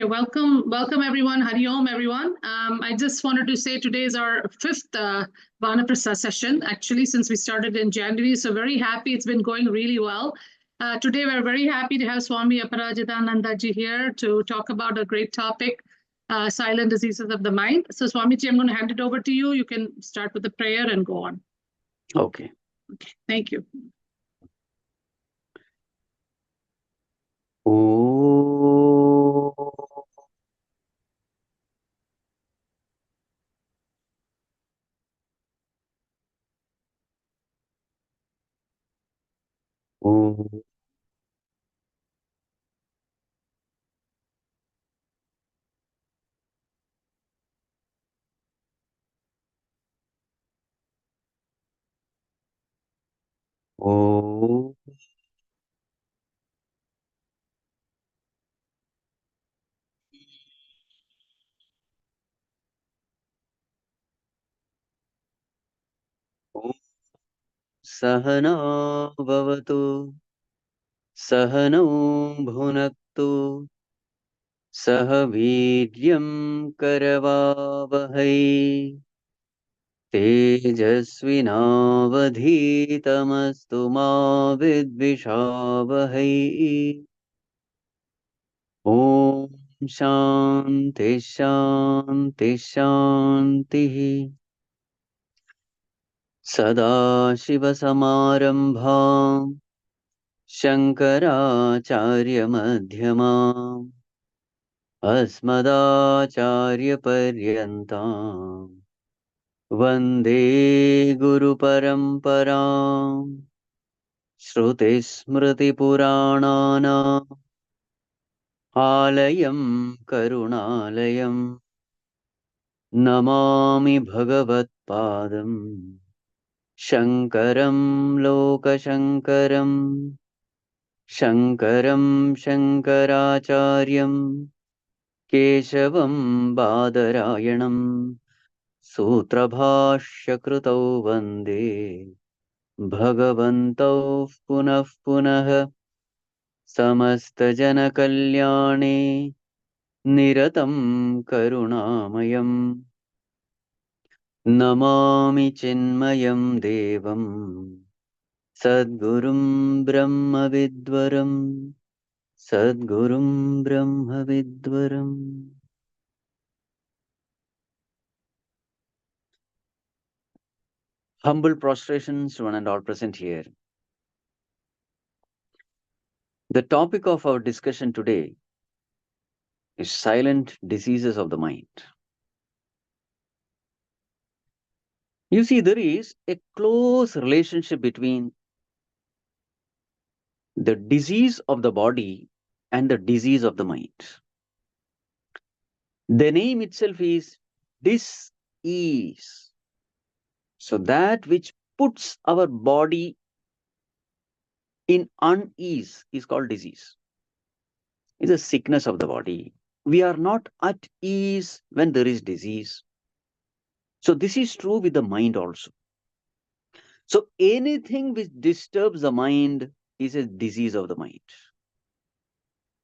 Welcome everyone. Hari Om, everyone. I just wanted to say today is our fifth Vanaprastha session, actually, since we started in January. So very happy. It's been going really well. Today, we're very happy to have Swami Aparajitananda ji here to talk about a great topic, silent diseases of the mind. So Swamiji, I'm going to hand it over to you. You can start with the prayer and go on. Okay. Okay. Thank you. Oh. Sahana bhavatu, Sahano bhunaktu, Sahaviryam karavavahai, Tejasvinavadhitamastu ma vidvishavahai. Om Shanti Shanti Shanti. Sadashivasamarambham Shankaracharya-madhyamam Asmadacharya-paryantam Vande Guru-paramparam Shruti-smriti-purananam Alayam Karunalayam Namami Bhagavat-padam Shankaram Lokashankaram Shankaram Shankaracharyam Keshavam Badarayanam Sutrabhashyakrutau Vande Bhagavantau Punah Punah Samasta Kalyane Niratam Karunamayam Namami Chinmayam Devam Sadgurum Brahma Vidvaram Sadgurum Brahma Vidvaram. Humble prostrations to one and all present here. The topic of our discussion today is silent diseases of the mind. You see, there is a close relationship between the disease of the body and the disease of the mind. The name itself is dis-ease. So that which puts our body in unease is called disease. It's a sickness of the body. We are not at ease when there is disease. So this is true with the mind also. So anything which disturbs the mind is a disease of the mind.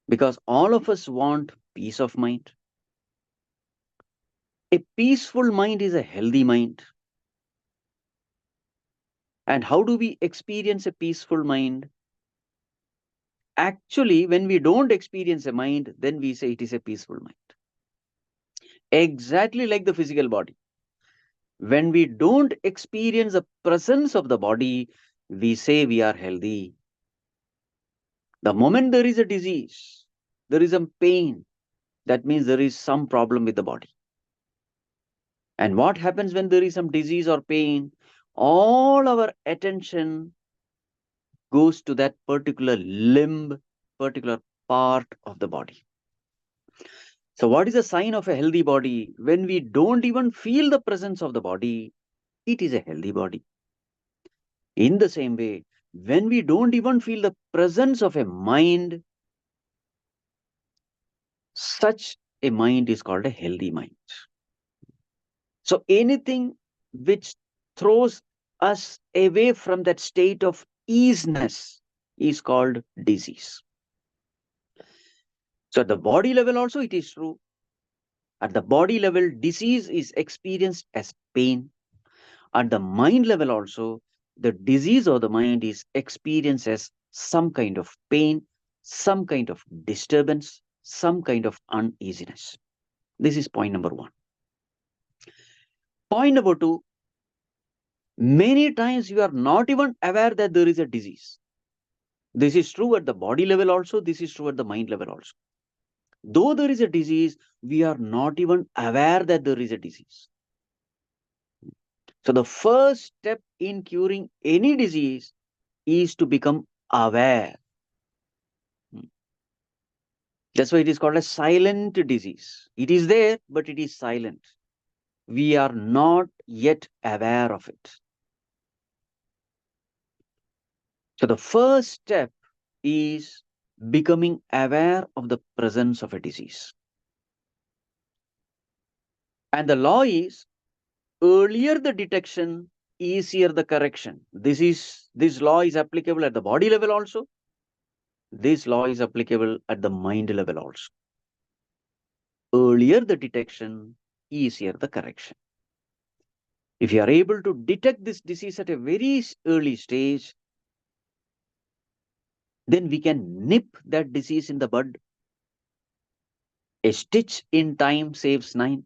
Because all of us want peace of mind. A peaceful mind is a healthy mind. And how do we experience a peaceful mind? Actually, when we don't experience a mind, then we say it is a peaceful mind. Exactly like the physical body. When we don't experience the presence of the body, we say we are healthy. The moment there is a disease, there is a pain, that means there is some problem with the body. And what happens when there is some disease or pain? All our attention goes to that particular limb, particular part of the body. So what is a sign of a healthy body? When we don't even feel the presence of the body, it is a healthy body. In the same way, when we don't even feel the presence of a mind, such a mind is called a healthy mind. So anything which throws us away from that state of easiness is called disease. So at the body level also it is true. At the body level, disease is experienced as pain. At the mind level also, the disease of the mind is experienced as some kind of pain, some kind of disturbance, some kind of uneasiness. This is point number one. Point number two, many times you are not even aware that there is a disease. This is true at the body level also, this is true at the mind level also. Though there is a disease, we are not even aware that there is a disease. So the first step in curing any disease is to become aware. That's why it is called a silent disease. It is there, but it is silent. We are not yet aware of it. So the first step is becoming aware of the presence of a disease. And the law is earlier the detection, easier the correction. This law is applicable at the body level also. This law is applicable at the mind level also. Earlier the detection, easier the correction. If you are able to detect this disease at a very early stage, then we can nip that disease in the bud. A stitch in time saves nine.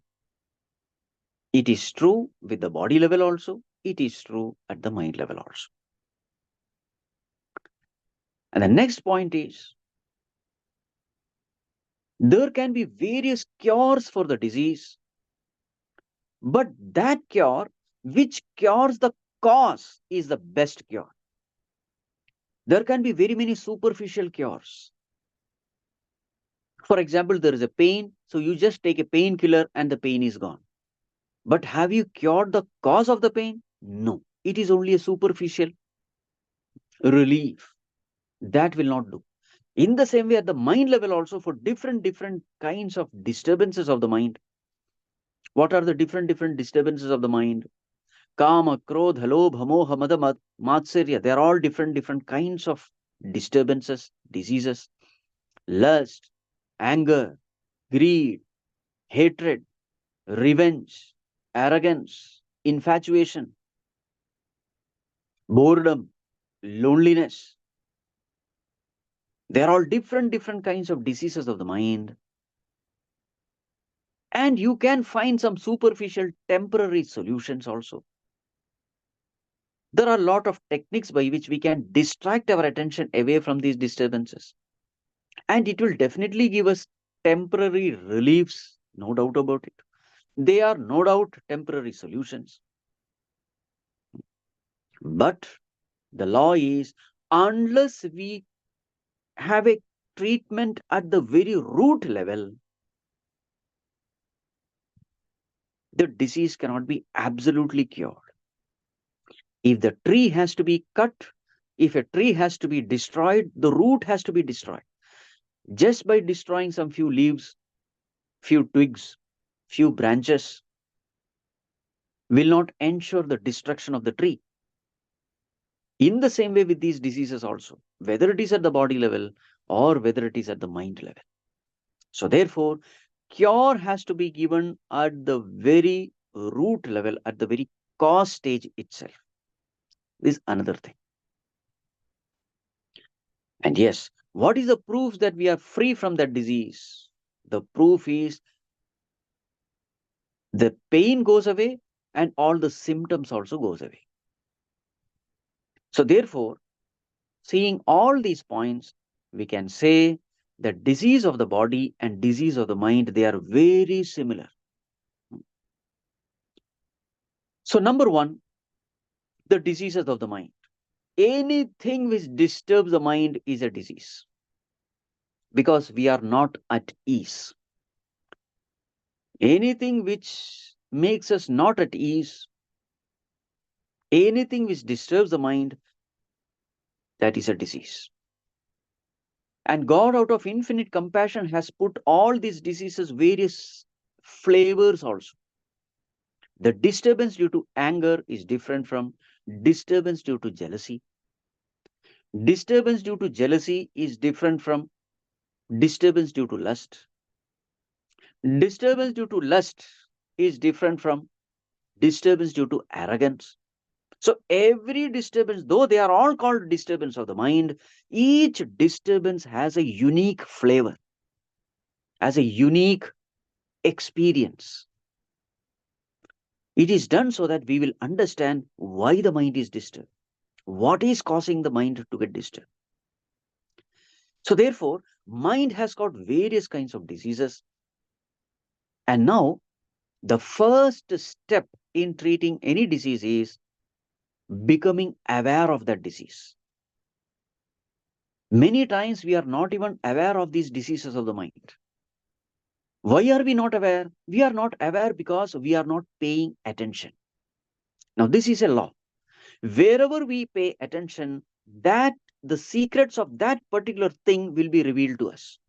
It is true with the body level also. It is true at the mind level also. And the next point is, there can be various cures for the disease, but that cure which cures the cause is the best cure. There can be very many superficial cures. For example, there is a pain, so you just take a painkiller and the pain is gone. But have you cured the cause of the pain? No. It is only a superficial relief. That will not do. In the same way, at the mind level also, for different kinds of disturbances of the mind. What are the different disturbances of the mind? Kama, Krodha, Lobha, Moha, Mada, Matsarya. They are all different kinds of disturbances, diseases. Lust, anger, greed, hatred, revenge, arrogance, infatuation, boredom, loneliness. They are all different kinds of diseases of the mind. And you can find some superficial temporary solutions also. There are a lot of techniques by which we can distract our attention away from these disturbances. And it will definitely give us temporary reliefs, no doubt about it. They are no doubt temporary solutions. But the law is, unless we have a treatment at the very root level, the disease cannot be absolutely cured. If the tree has to be cut, if a tree has to be destroyed, the root has to be destroyed. Just by destroying some few leaves, few twigs, few branches will not ensure the destruction of the tree. In the same way with these diseases also, whether it is at the body level or whether it is at the mind level. So therefore, cure has to be given at the very root level, at the very cause stage itself. This is another thing. And yes, what is the proof that we are free from that disease? The proof is the pain goes away and all the symptoms also goes away. So therefore, seeing all these points, we can say that disease of the body and disease of the mind, they are very similar. So number one, the diseases of the mind. Anything which disturbs the mind is a disease because we are not at ease. Anything which makes us not at ease, anything which disturbs the mind, that is a disease. And God, out of infinite compassion, has put all these diseases various flavors also. The disturbance due to anger is different from disturbance due to jealousy. Disturbance due to jealousy is different from disturbance due to lust. Disturbance due to lust is different from disturbance due to arrogance. So every disturbance, though they are all called disturbance of the mind, each disturbance has a unique flavor, has a unique experience. It is done so that we will understand why the mind is disturbed, what is causing the mind to get disturbed. So therefore, mind has got various kinds of diseases. And now the first step in treating any disease is becoming aware of that disease. Many times we are not even aware of these diseases of the mind. Why are we not aware? We are not aware because we are not paying attention. Now, this is a law. Wherever we pay attention, that the secrets of that particular thing will be revealed to us.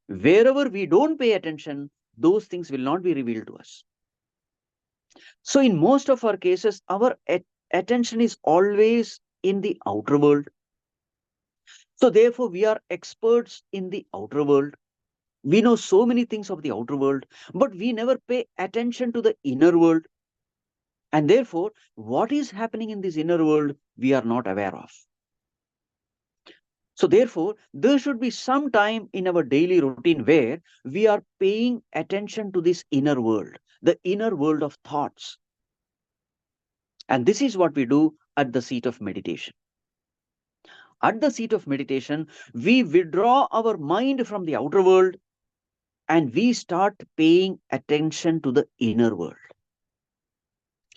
Wherever we don't pay attention, those things will not be revealed to us. So, in most of our cases, our attention is always in the outer world. So, therefore, we are experts in the outer world. We know so many things of the outer world, but we never pay attention to the inner world. And therefore, what is happening in this inner world, we are not aware of. So, therefore, there should be some time in our daily routine where we are paying attention to this inner world, the inner world of thoughts. And this is what we do at the seat of meditation. At the seat of meditation, we withdraw our mind from the outer world and we start paying attention to the inner world.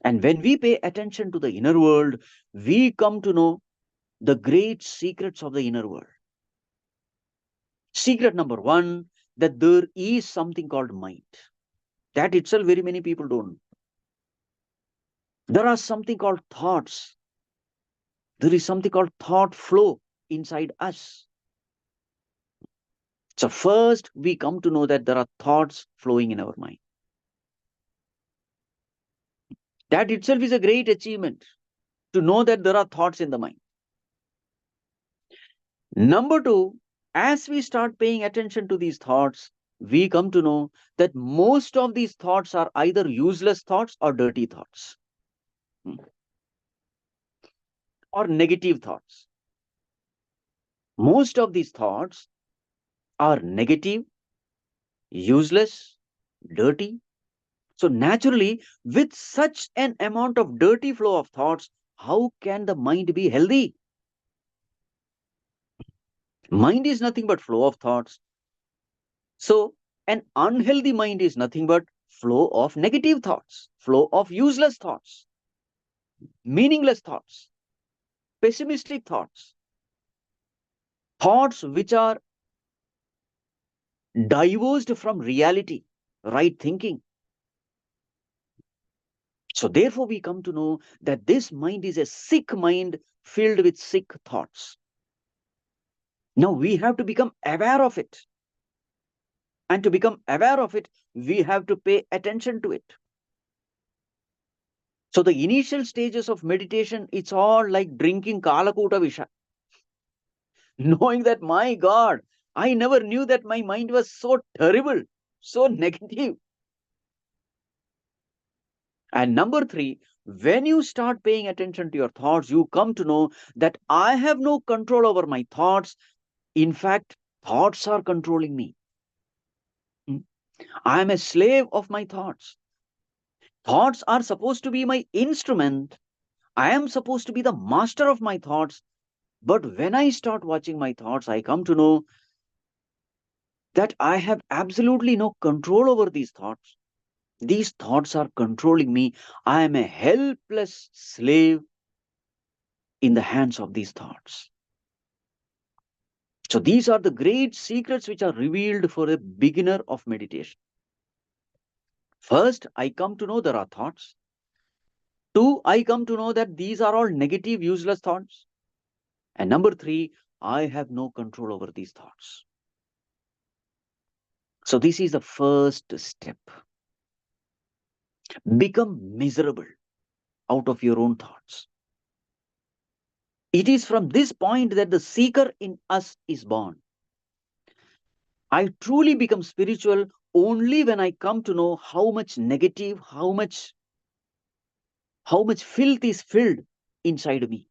And when we pay attention to the inner world, we come to know the great secrets of the inner world. Secret number one, that there is something called mind. That itself, very many people don't. There are something called thoughts. There is something called thought flow inside us. So, first, we come to know that there are thoughts flowing in our mind. That itself is a great achievement, to know that there are thoughts in the mind. Number two, as we start paying attention to these thoughts, we come to know that most of these thoughts are either useless thoughts or dirty thoughts, or negative thoughts. Most of these thoughts are negative, useless, dirty. So, naturally, with such an amount of dirty flow of thoughts, how can the mind be healthy? Mind is nothing but flow of thoughts. So, an unhealthy mind is nothing but flow of negative thoughts, flow of useless thoughts, meaningless thoughts, pessimistic thoughts, thoughts which are divorced from reality, right thinking. So, therefore, we come to know that this mind is a sick mind filled with sick thoughts. Now, we have to become aware of it. And to become aware of it, we have to pay attention to it. So, the initial stages of meditation, it's all like drinking Kalakuta Visha. Knowing that, my God, I never knew that my mind was so terrible, so negative. And number three, when you start paying attention to your thoughts, you come to know that I have no control over my thoughts. In fact, thoughts are controlling me. I am a slave of my thoughts. Thoughts are supposed to be my instrument. I am supposed to be the master of my thoughts. But when I start watching my thoughts, I come to know that I have absolutely no control over these thoughts. These thoughts are controlling me. I am a helpless slave in the hands of these thoughts. So these are the great secrets which are revealed for a beginner of meditation. First, I come to know there are thoughts. Two, I come to know that these are all negative, useless thoughts. And number three, I have no control over these thoughts. So this is the first step. Become miserable out of your own thoughts. It is from this point that the seeker in us is born. I truly become spiritual only when I come to know how much negative, how much filth is filled inside me.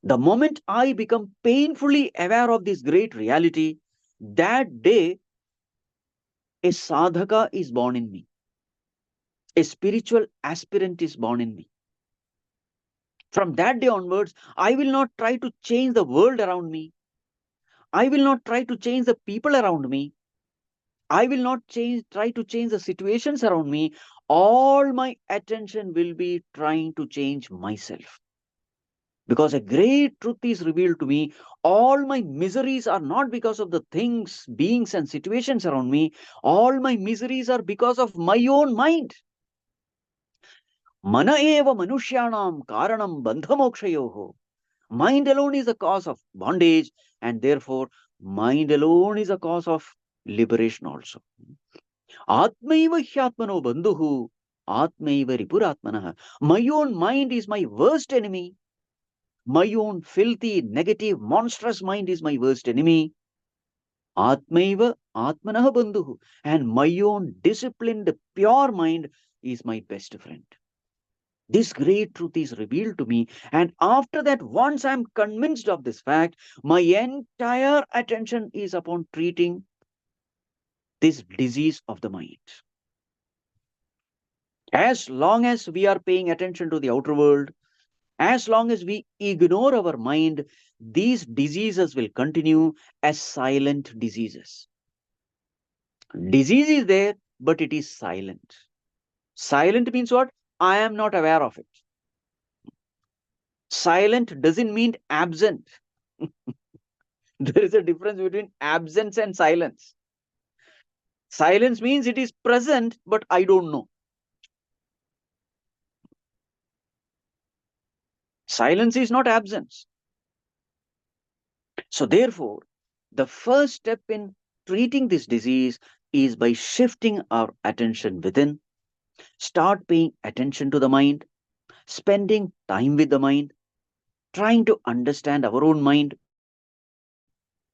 The moment I become painfully aware of this great reality, that day a sadhaka is born in me. A spiritual aspirant is born in me. From that day onwards, I will not try to change the world around me. I will not try to change the people around me. I will not try to change the situations around me. All my attention will be trying to change myself. Because a great truth is revealed to me. All my miseries are not because of the things, beings, and situations around me. All my miseries are because of my own mind. Mana eva manushyanam karanam bandhamokshayoho. Mind alone is the cause of bondage, and therefore, mind alone is a cause of liberation also. Atmaiva hyatmano bandhuhu, atmaiva ripuratmanah. My own mind is my worst enemy. My own filthy, negative, monstrous mind is my worst enemy. Atmaiva atmanah bandhuhu. And my own disciplined, pure mind is my best friend. This great truth is revealed to me, and after that, once I'm convinced of this fact, my entire attention is upon treating this disease of the mind. As long as we are paying attention to the outer world, as long as we ignore our mind, these diseases will continue as silent diseases. Disease is there, but it is silent. Silent means what? I am not aware of it. Silent doesn't mean absent. There is a difference between absence and silence. Silence means it is present, but I don't know. Silence is not absence. So, therefore, the first step in treating this disease is by shifting our attention within, start paying attention to the mind, spending time with the mind, trying to understand our own mind,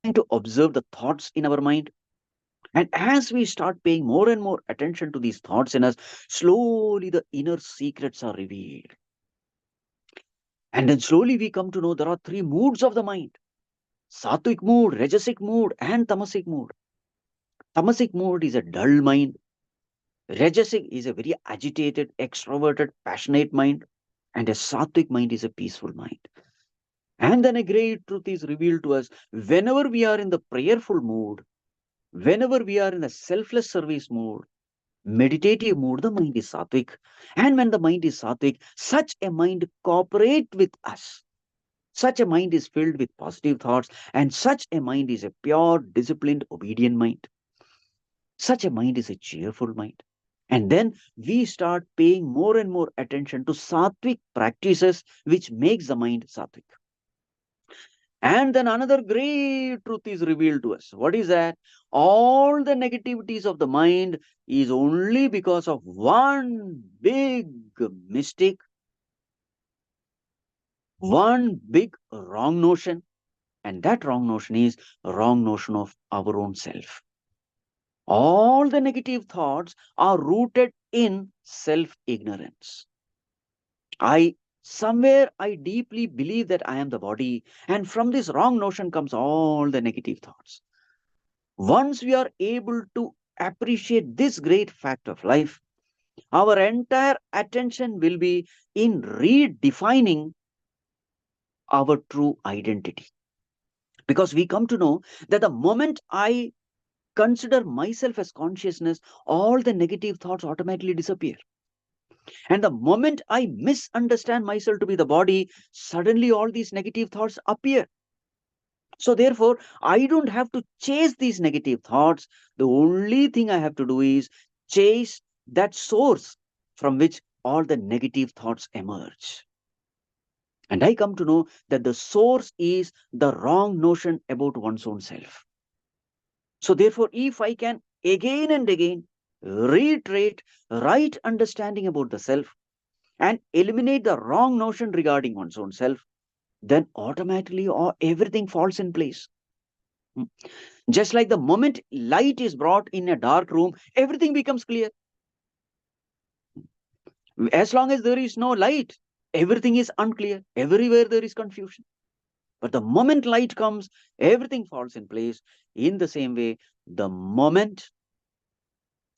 trying to observe the thoughts in our mind. And as we start paying more and more attention to these thoughts in us, slowly the inner secrets are revealed. And then slowly we come to know there are three moods of the mind: sattvic mood, rajasic mood, and tamasic mood. Tamasic mood is a dull mind. Rajasic is a very agitated, extroverted, passionate mind. And a sattvic mind is a peaceful mind. And then a great truth is revealed to us: whenever we are in the prayerful mood, whenever we are in a selfless service mood, meditative mood, the mind is sattvic. And when the mind is sattvic, such a mind cooperate with us. Such a mind is filled with positive thoughts, and such a mind is a pure, disciplined, obedient mind. Such a mind is a cheerful mind. And then we start paying more and more attention to sattvic practices, which makes the mind sattvic. And then another great truth is revealed to us. What is that? All the negativities of the mind is only because of one big mistake, one big wrong notion. And that wrong notion is a wrong notion of our own self. All the negative thoughts are rooted in self ignorance. I deeply believe that I am the body, and from this wrong notion comes all the negative thoughts. Once we are able to appreciate this great fact of life, our entire attention will be in redefining our true identity. Because we come to know that the moment I consider myself as consciousness, all the negative thoughts automatically disappear. And the moment I misunderstand myself to be the body, suddenly all these negative thoughts appear. So, therefore, I don't have to chase these negative thoughts. The only thing I have to do is chase that source from which all the negative thoughts emerge. And I come to know that the source is the wrong notion about one's own self. So, therefore, if I can again and again reiterate right understanding about the self and eliminate the wrong notion regarding one's own self, then automatically everything falls in place. Just like the moment light is brought in a dark room, everything becomes clear. As long as there is no light, everything is unclear. Everywhere there is confusion. But the moment light comes, everything falls in place. In the same way, the moment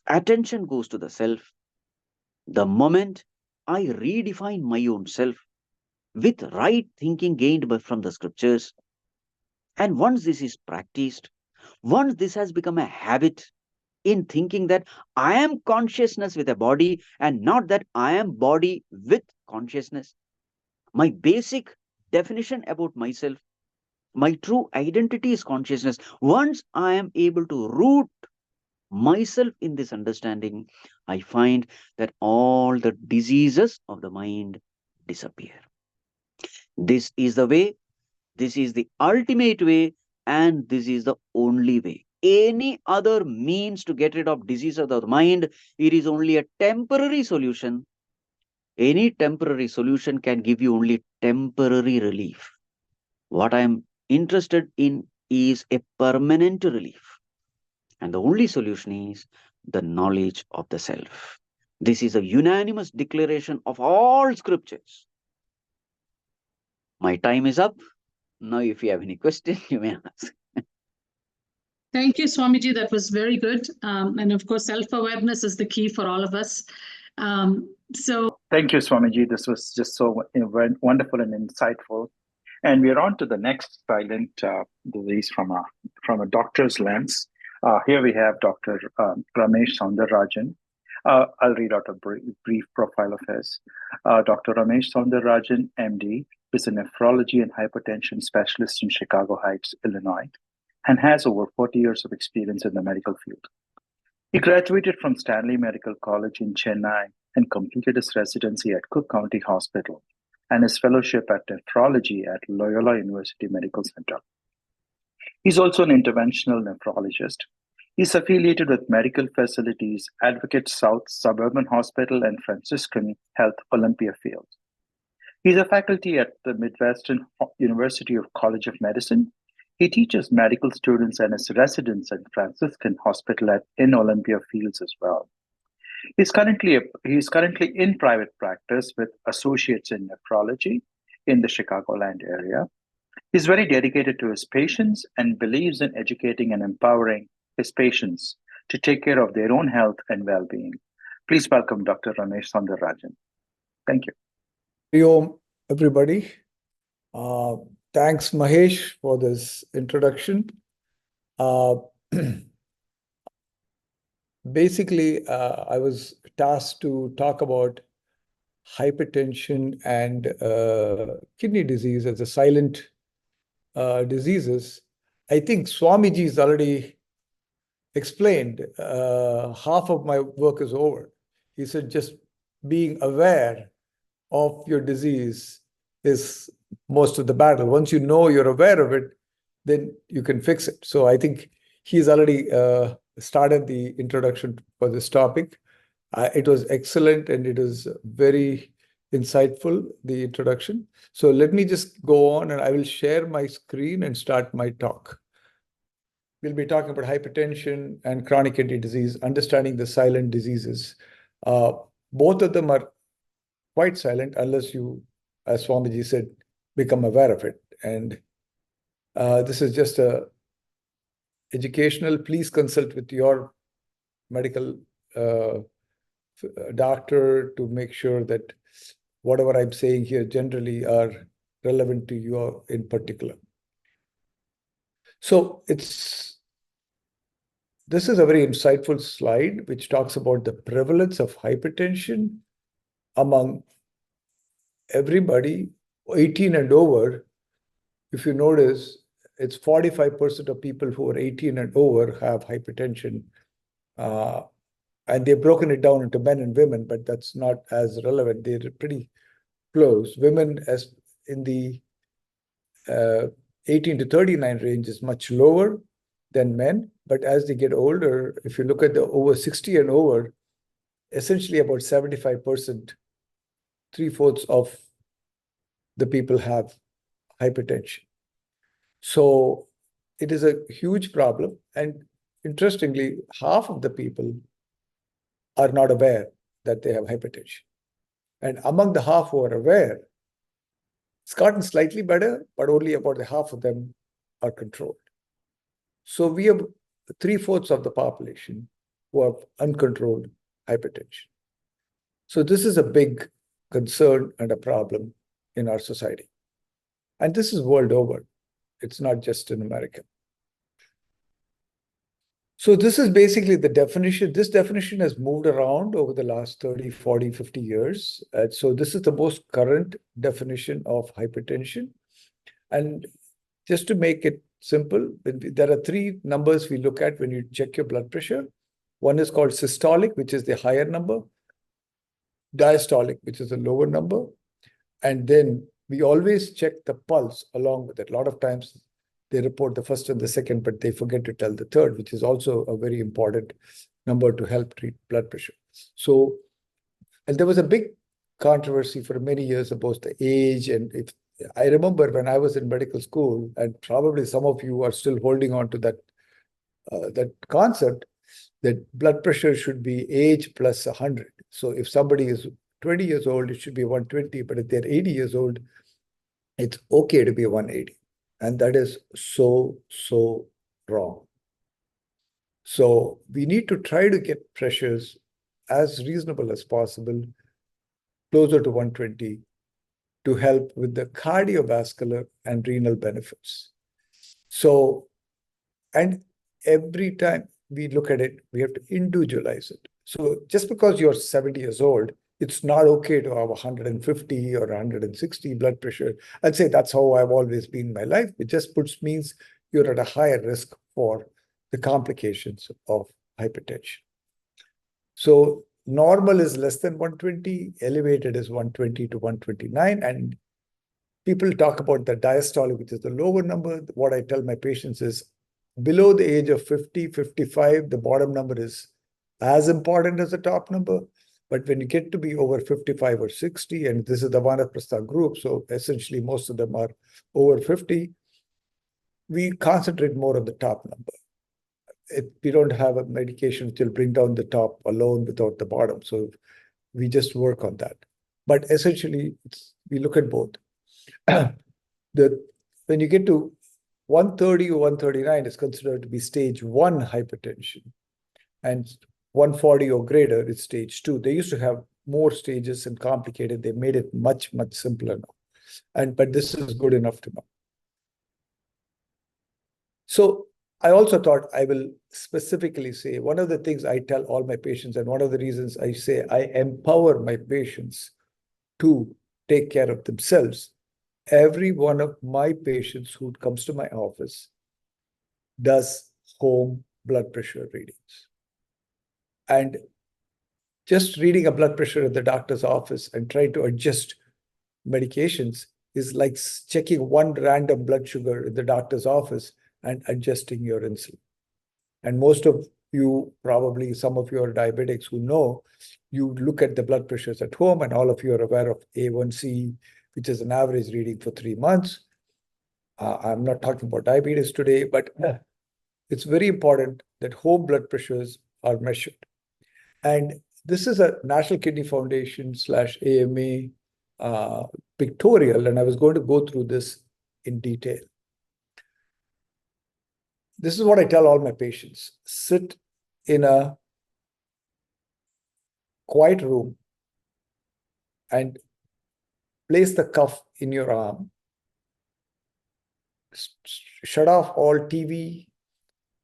attention goes to the self, the moment I redefine my own self with right thinking gained from the scriptures, and once this is practiced, once this has become a habit in thinking that I am consciousness with a body and not that I am body with consciousness, my basic definition about myself, my true identity is consciousness. Once I am able to root myself in this understanding, I find that all the diseases of the mind disappear. This is the way, this is the ultimate way, and this is the only way. Any other means to get rid of disease of the mind, it is only a temporary solution. Any temporary solution can give you only temporary relief. What I am interested in is a permanent relief. And the only solution is the knowledge of the self. This is a unanimous declaration of all scriptures. My time is up. Now, if you have any question, you may ask. Thank you, Swamiji. That was very good. And of course, self-awareness is the key for all of us. So Thank you, Swamiji. This was just so wonderful and insightful. And we're on to the next silent disease from a doctor's lens. Here we have Dr. Ramesh Soundarajan. I'll read out a brief profile of his. Dr. Ramesh Soundarajan, MD, is a nephrology and hypertension specialist in Chicago Heights, Illinois, and has over 40 years of experience in the medical field. He graduated from Stanley Medical College in Chennai and completed his residency at Cook County Hospital and his fellowship at nephrology at Loyola University Medical Center. He's also an interventional nephrologist. He's affiliated with Medical Facilities Advocate South Suburban Hospital and Franciscan Health Olympia Field. He's a faculty at the Midwestern University of College of Medicine. He teaches medical students and is residents at Franciscan Hospital in Olympia Fields as well. He's currently in private practice with associates in nephrology in the Chicagoland area. He's very dedicated to his patients and believes in educating and empowering his patients to take care of their own health and well-being. Please welcome Dr. Ramesh Soundarajan. Thank you. Hello, everybody. Thanks, Mahesh, for this introduction. Basically, I was tasked to talk about hypertension and kidney disease as the silent diseases. I think Swamiji has already explained half of my work is over. He said just being aware of your disease is most of the battle. Once you know you're aware of it, then you can fix it. So I think he's already started the introduction for this topic. It was excellent and it was very insightful, the introduction. So let me just go on and I will share my screen and start my talk. We'll be talking about hypertension and chronic kidney disease, understanding the silent diseases. Both of them are quite silent unless you, as Swamiji said, become aware of it. And this is just a educational. Please consult with your medical doctor to make sure that whatever I'm saying here generally are relevant to you in particular. So this is a very insightful slide which talks about the prevalence of hypertension among everybody 18 and over. If you notice, it's 45% of people who are 18 and over have hypertension. And they've broken it down into men and women, but that's not as relevant. They're pretty close. Women, as in the 18 to 39 range, is much lower than men. But as they get older, if you look at the over 60 and over, essentially about 75%, 3/4 of the people have hypertension. So it is a huge problem. And interestingly, half of the people are not aware that they have hypertension. And among the half who are aware, it's gotten slightly better, but only about the half of them are controlled. So we have 3/4 of the population who have uncontrolled hypertension. So this is a big concern and a problem in our society. And this is world over. It's not just in America. So this is basically the definition. This definition has moved around over the last 30, 40, 50 years. So this is the most current definition of hypertension. And just to make it simple, there are 3 numbers we look at when you check your blood pressure. One is called systolic, which is the higher number, diastolic, which is the lower number. And then we always check the pulse along with it. A lot of times they report the first and the second, but they forget to tell the third, which is also a very important number to help treat blood pressure. So, and there was a big controversy for many years about the age. And if I remember when I was in medical school, and probably some of you are still holding on to that concept, that blood pressure should be age plus 100. So if somebody is 20 years old, it should be 120. But if they're 80 years old, it's okay to be 180. And that is so wrong. So we need to try to get pressures as reasonable as possible, closer to 120, to help with the cardiovascular and renal benefits. So, and every time we look at it, we have to individualize it. So just because you're 70 years old, it's not okay to have 150 or 160 blood pressure. I'd say that's how I've always been in my life. It just means you're at a higher risk for the complications of hypertension. So normal is less than 120, elevated is 120 to 129. And people talk about the diastolic, which is the lower number. What I tell my patients is below the age of 50, 55, the bottom number is as important as the top number. But when you get to be over 55 or 60, and this is the Vanaprastha group, so essentially most of them are over 50, we concentrate more on the top number. We don't have a medication which will bring down the top alone without the bottom. So we just work on that. But essentially, we look at both. When you get to 130 or 139, it's considered to be stage 1 hypertension. And 140 or greater is stage 2. They used to have more stages and complicated. They made it much simpler now. But this is good enough to know. So I also thought I will specifically say, one of the things I tell all my patients, and one of the reasons I say I empower my patients to take care of themselves. Every one of my patients who comes to my office does home blood pressure readings. And just reading a blood pressure at the doctor's office and trying to adjust medications is like checking one random blood sugar in the doctor's office and adjusting your insulin. And most of you, probably some of you are diabetics who know, you look at the blood pressures at home, and all of you are aware of A1C, which is an average reading for 3 months. I'm not talking about diabetes today, but it's very important that home blood pressures are measured. And this is a National Kidney Foundation /AMA pictorial, and I was going to go through this in detail. This is what I tell all my patients. Sit in a quiet room and place the cuff in your arm. Shut off all TV,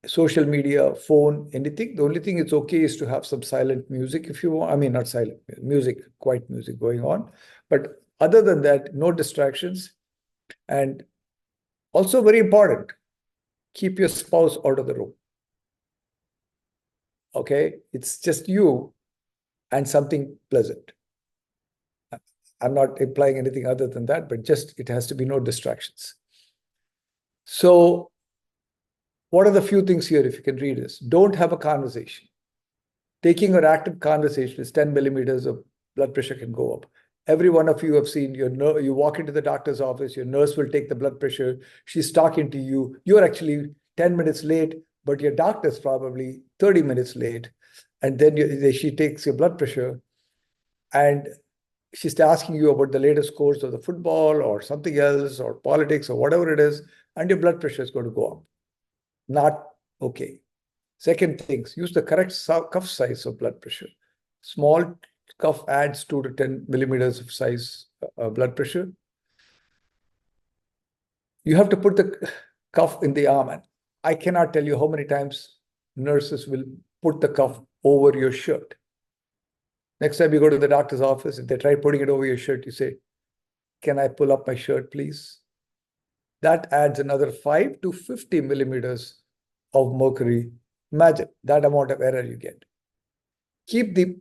social media, phone, anything. The only thing it's okay is to have some silent music if you want. I mean, not silent music, quiet music going on. But other than that, no distractions. And also very important, keep your spouse out of the room. Okay? It's just you and something pleasant. I'm not implying anything other than that, but just it has to be no distractions. So what are the few things here, if you can read this? Don't have a conversation. Taking an active conversation is 10 millimeters of blood pressure can go up. Every one of you have seen you walk into the doctor's office, your nurse will take the blood pressure. She's talking to you. You're actually 10 minutes late, but your doctor's probably 30 minutes late. And then she takes your blood pressure and she's asking you about the latest scores of the football or something else or politics or whatever it is, and your blood pressure is going to go up. Not okay. Second things, use the correct cuff size of blood pressure. Small cuff adds 2 to 10 millimeters of size blood pressure. You have to put the cuff in the arm. And I cannot tell you how many times nurses will put the cuff over your shirt. Next time you go to the doctor's office, if they try putting it over your shirt, you say, can I pull up my shirt, please? That adds another 5 to 50 millimeters of mercury. Imagine that amount of error you get. Keep the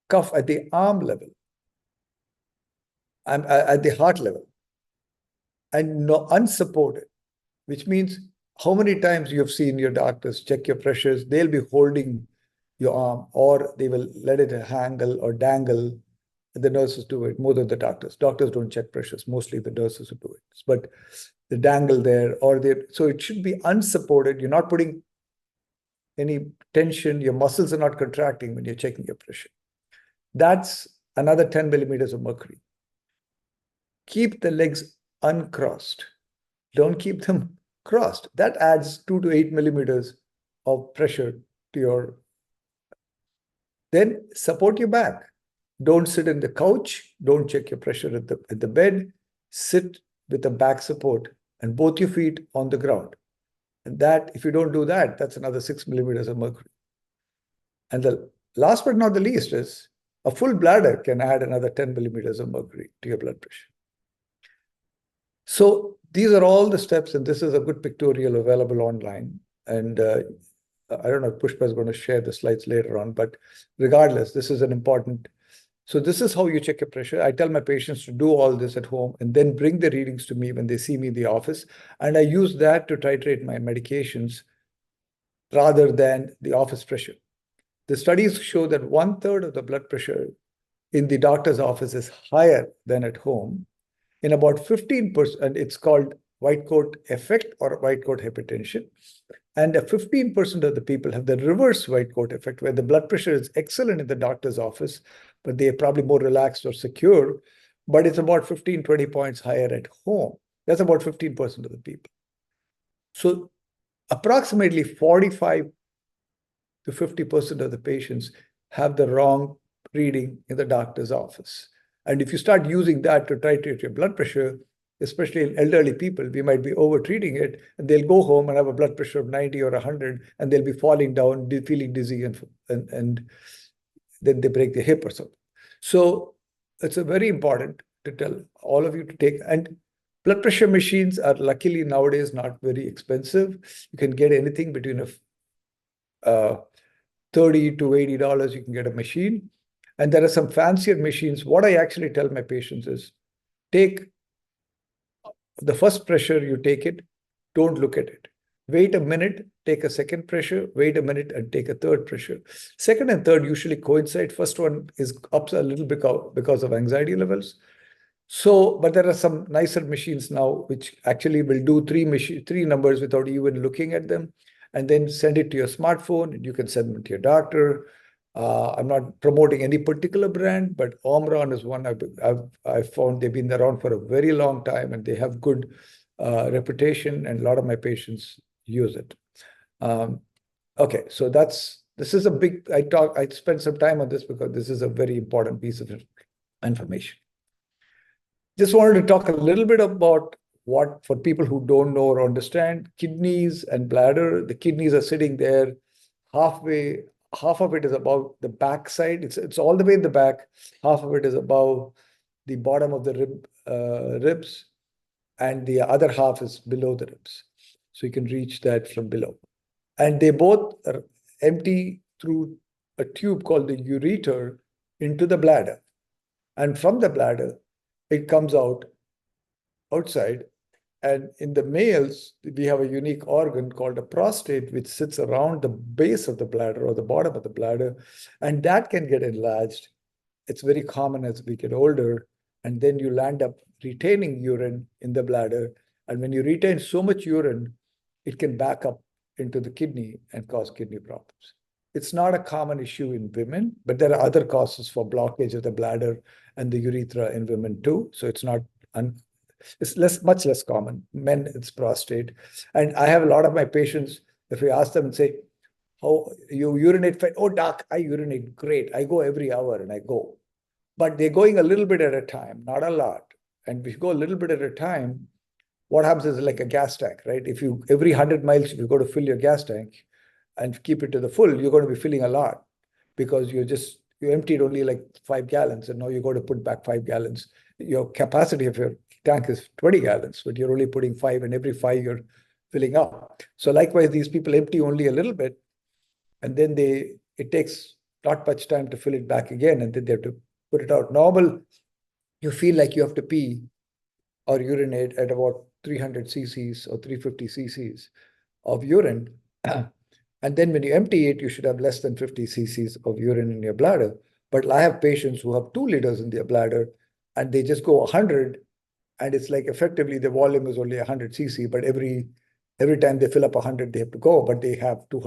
cuff at the arm level and at the heart level and no unsupported, which means how many times you have seen your doctors check your pressures, they'll be holding your arm or they will let it hang or dangle. The nurses do it more than the doctors. Doctors don't check pressures. Mostly the nurses who do it. But the dangle there so it should be unsupported. You're not putting any tension. Your muscles are not contracting when you're checking your pressure. That's another 10 millimeters of mercury. Keep the legs uncrossed. Don't keep them crossed. That adds 2 to 8 millimeters of pressure to your. Then support your back. Don't sit in the couch. Don't check your pressure at the bed. Sit with the back support and both your feet on the ground. And that, if you don't do that, that's another 6 millimeters of mercury. And the last but not the least is a full bladder can add another 10 millimeters of mercury to your blood pressure. So these are all the steps, and this is a good pictorial available online. And I don't know if Pushpa is going to share the slides later on, but regardless, this is an important. So this is how you check your pressure. I tell my patients to do all this at home and then bring the readings to me when they see me in the office. And I use that to titrate my medications rather than the office pressure. The studies show that 1/3 of the blood pressure in the doctor's office is higher than at home. In about 15%, it's called white coat effect or white coat hypertension. And 15% of the people have the reverse white coat effect, where the blood pressure is excellent in the doctor's office, but they are probably more relaxed or secure, but it's about 15, 20 points higher at home. That's about 15% of the people. So approximately 45 to 50% of the patients have the wrong reading in the doctor's office. And if you start using that to titrate your blood pressure, especially in elderly people, we might be over-treating it, and they'll go home and have a blood pressure of 90 or 100, and they'll be falling down, feeling dizzy, and then they break their hip or something. So it's a very important to tell all of you to take. And blood pressure machines are luckily nowadays not very expensive. You can get anything between $30 to $80. You can get a machine. And there are some fancier machines. What I actually tell my patients is, take the first pressure, you take it, don't look at it. Wait a minute, take a second pressure, wait a minute and take a third pressure. Second and third usually coincide. First one is up a little bit because of anxiety levels. So, but there are some nicer machines now which actually will do three numbers without even looking at them, and then send it to your smartphone, and you can send them to your doctor. I'm not promoting any particular brand, but Omron is one I've found. They've been around for a very long time and they have good reputation, and a lot of my patients use it. Okay, so this is a big, I spent some time on this because this is a very important piece of information. Just wanted to talk a little bit about what, for people who don't know or understand, kidneys and bladder. The kidneys are sitting there halfway. Half of it is above the back side. It's all the way in the back. Half of it is above the bottom of the ribs, and the other half is below the ribs. So you can reach that from below. And they both are empty through a tube called the ureter into the bladder. And from the bladder, it comes out outside. And in the males, we have a unique organ called a prostate, which sits around the base of the bladder or the bottom of the bladder, and that can get enlarged. It's very common as we get older, and then you land up retaining urine in the bladder. And when you retain so much urine, it can back up into the kidney and cause kidney problems. It's not a common issue in women, but there are other causes for blockage of the bladder and the urethra in women too. So it's not, it's much less common. Men, it's prostate. And I have a lot of my patients, if we ask them and say, "Oh, you urinate fine?" "Oh, doc, I urinate great. I go every hour," and I go. But they're going a little bit at a time, not a lot. And if you go a little bit at a time, what happens is like a gas tank, right? If you, every 100 miles, if you go to fill your gas tank and keep it to the full, you're going to be filling a lot because you emptied only like 5 gallons and now you got to put back 5 gallons. Your capacity of your tank is 20 gallons, but you're only putting 5, and every 5 you're filling up. So likewise, these people empty only a little bit, and then it takes not much time to fill it back again, and then they have to put it out. Normal, you feel like you have to pee or urinate at about 300 cc's or 350 cc's of urine. And then when you empty it, you should have less than 50 cc's of urine in your bladder. But I have patients who have 2 liters in their bladder and they just go 100, and it's like effectively the volume is only 100 cc, but every time they fill up 100, they have to go, but they have 2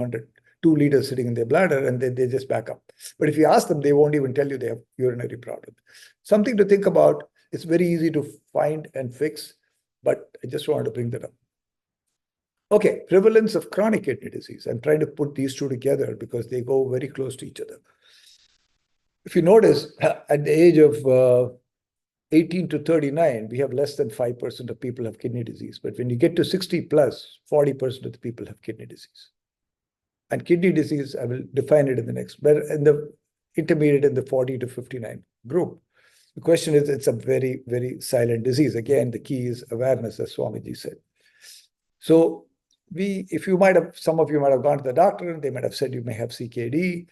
liters sitting in their bladder, and then they just back up. But if you ask them, they won't even tell you they have urinary problems. Something to think about. It's very easy to find and fix, but I just wanted to bring that up. Okay, prevalence of chronic kidney disease. I'm trying to put these two together because they go very close to each other. If you notice, at the age of 18 to 39, we have less than 5% of people have kidney disease. But when you get to 60 plus, 40% of the people have kidney disease. And kidney disease, I will define it in the next, but in the intermediate in the 40 to 59 group. The question is, it's a very, very silent disease. Again, the key is awareness, as Swamiji said. So some of you might have gone to the doctor and they might have said you may have CKD.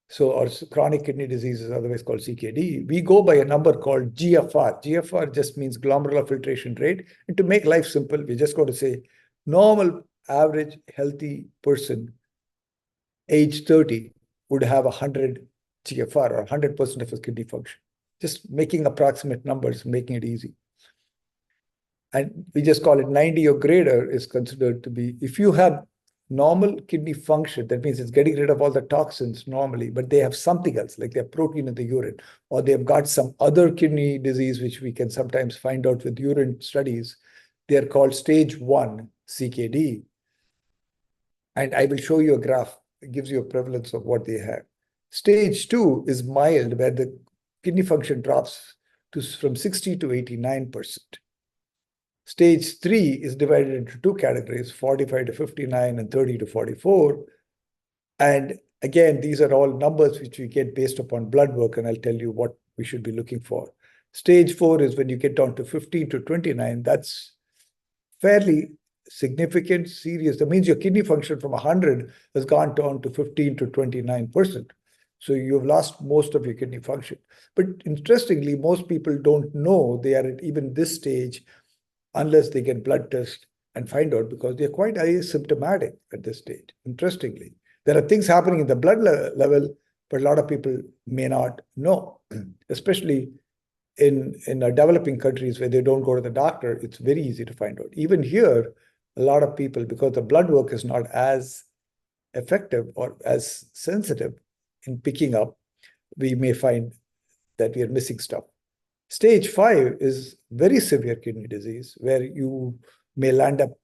So, or chronic kidney disease is otherwise called CKD. We go by a number called GFR. GFR just means glomerular filtration rate. And to make life simple, we just got to say normal, average, healthy person, age 30, would have 100 GFR or 100% of his kidney function. Just making approximate numbers, making it easy. And we just call it 90 or greater is considered to be, if you have normal kidney function, that means it's getting rid of all the toxins normally, but they have something else, like they have protein in the urine, or they've got some other kidney disease, which we can sometimes find out with urine studies. They're called stage 1 CKD. And I will show you a graph. It gives you a prevalence of what they have. Stage 2 is mild, where the kidney function drops from 60 to 89%. Stage 3 is divided into 2 categories, 45 to 59 and 30 to 44. And again, these are all numbers which we get based upon blood work, and I'll tell you what we should be looking for. Stage 4 is when you get down to 15 to 29. That's fairly significant, serious. That means your kidney function from 100 has gone down to 15 to 29%. So you've lost most of your kidney function. But interestingly, most people don't know they are at even this stage unless they get blood test and find out, because they're quite asymptomatic at this stage. Interestingly, there are things happening in the blood level, but a lot of people may not know, especially in developing countries where they don't go to the doctor. It's very easy to find out. Even here, a lot of people, because the blood work is not as effective or as sensitive in picking up, we may find that we are missing stuff. Stage 5 is very severe kidney disease, where you may land up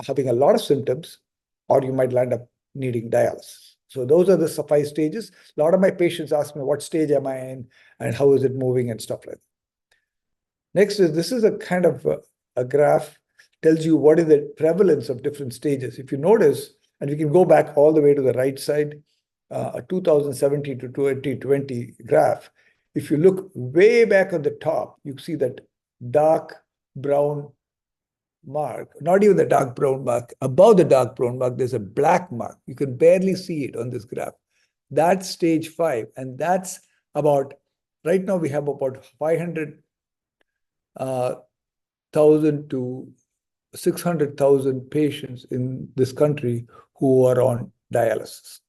having a lot of symptoms, or you might land up needing dialysis. So those are the 5 stages. A lot of my patients ask me, what stage am I in and how is it moving and stuff like that. Next is, this is a kind of a graph, tells you what is the prevalence of different stages. If you notice, and we can go back all the way to the right side, a 2017 to 2020 graph. If you look way back on the top, you see that dark brown mark, not even the dark brown mark. Above the dark brown mark, there's a black mark. You can barely see it on this graph. That's stage 5. And that's about, right now we have about 500,000 to 600,000 patients in this country who are on dialysis.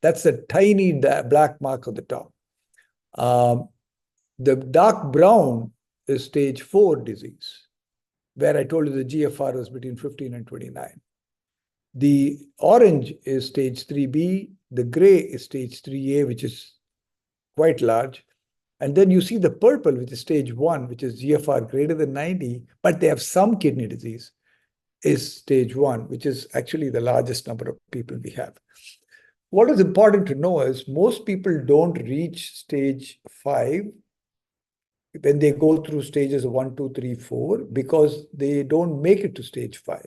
That's a tiny black mark on the top. The dark brown is stage 4 disease. where I told you the GFR was between 15 and 29. The orange is stage 3B, the gray is stage 3A, which is quite large. And then you see the purple, which is stage 1, which is GFR greater than 90, but they have some kidney disease, is stage 1, which is actually the largest number of people we have. What is important to know is most people don't reach stage 5 when they go through stages 1, 2, 3, 4, because they don't make it to stage 5,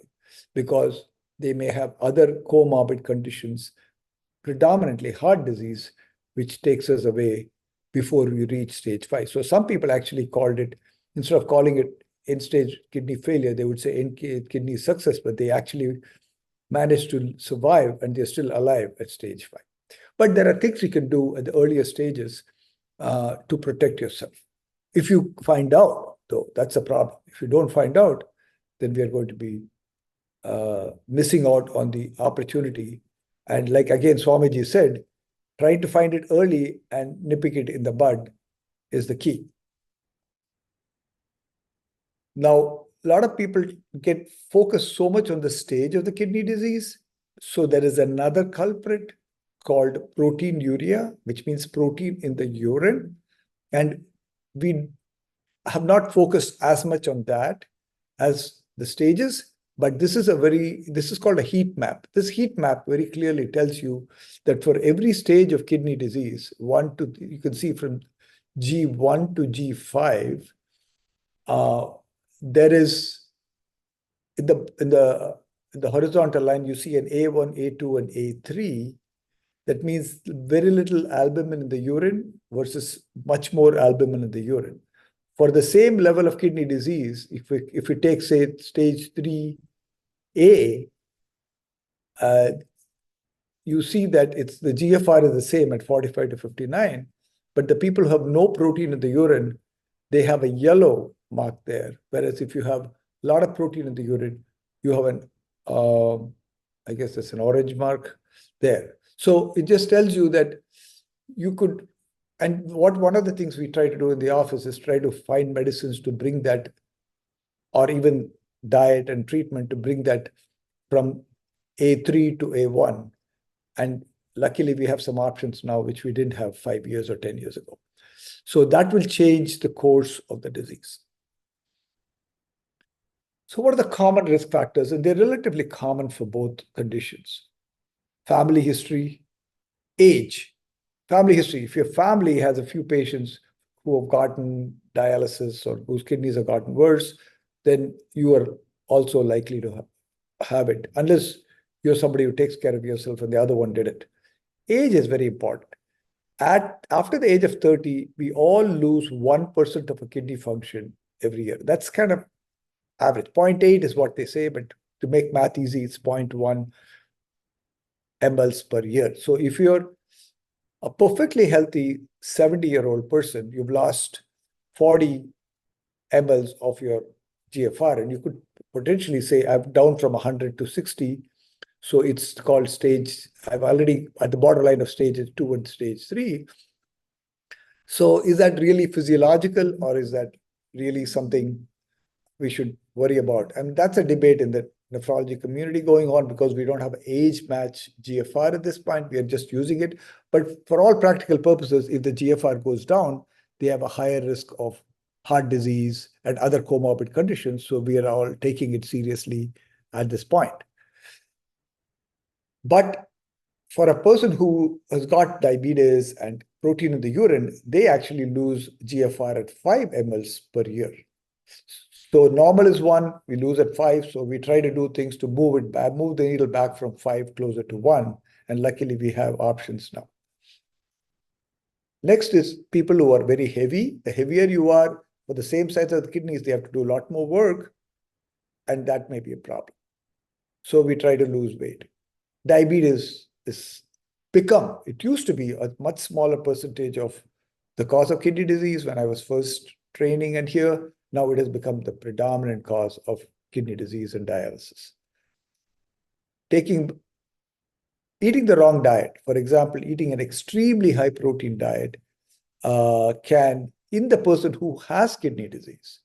because they may have other comorbid conditions, predominantly heart disease, which takes us away before we reach stage 5. So some people actually called it, instead of calling it end-stage kidney failure, they would say kidney success, but they actually managed to survive and they're still alive at stage 5. But there are things you can do at the earlier stages to protect yourself. If you find out, though, that's a problem. If you don't find out, then we are going to be missing out on the opportunity. And like again, Swamiji said, trying to find it early and nipping it in the bud is the key. Now, a lot of people get focused so much on the stage of the kidney disease. So there is another culprit called proteinuria, which means protein in the urine. And we have not focused as much on that as the stages, but this is called a heat map. This heat map very clearly tells you that for every stage of kidney disease, you can see from G1 to G5, there is in the horizontal line, you see an A1, A2, and A3. That means very little albumin in the urine versus much more albumin in the urine. For the same level of kidney disease, if we take, say, stage 3A, you see that the GFR is the same at 45 to 59, but the people who have no protein in the urine, they have a yellow mark there. Whereas if you have a lot of protein in the urine, you have I guess that's an orange mark there. So it just tells you that you could, and one of the things we try to do in the office is try to find medicines to bring that, or even diet and treatment to bring that from A3 to A1. And luckily we have some options now, which we didn't have 5 years or 10 years ago. So that will change the course of the disease. So what are the common risk factors? And they're relatively common for both conditions. Family history, age. Family history, if your family has a few patients who have gotten dialysis or whose kidneys have gotten worse, then you are also likely to have it, unless you're somebody who takes care of yourself and the other one did it. Age is very important. After the age of 30, we all lose 1% of a kidney function every year. That's kind of average. 0.8 is what they say, but to make math easy, it's 0.1 mLs per year. So if you're a perfectly healthy 70-year-old person, you've lost 40 mLs of your GFR, and you could potentially say, I'm down from 100 to 60. So it's called stage, I'm already at the borderline of stage 2 and stage 3. So is that really physiological, or is that really something we should worry about? I mean, that's a debate in the nephrology community going on, because we don't have age match GFR at this point. We are just using it. But for all practical purposes, if the GFR goes down, they have a higher risk of heart disease and other comorbid conditions. So we are all taking it seriously at this point. But for a person who has got diabetes and protein in the urine, they actually lose GFR at 5 mLs per year. So normal is 1, we lose at 5. So we try to do things to move it back, move the needle back from 5 closer to 1. And luckily we have options now. Next is people who are very heavy. The heavier you are, for the same size of the kidneys, they have to do a lot more work. And that may be a problem. So we try to lose weight. Diabetes is it used to be a much smaller percentage of the cause of kidney disease when I was first training and here. Now it has become the predominant cause of kidney disease and dialysis. Eating the wrong diet, for example, eating an extremely high protein diet can, in the person who has kidney disease,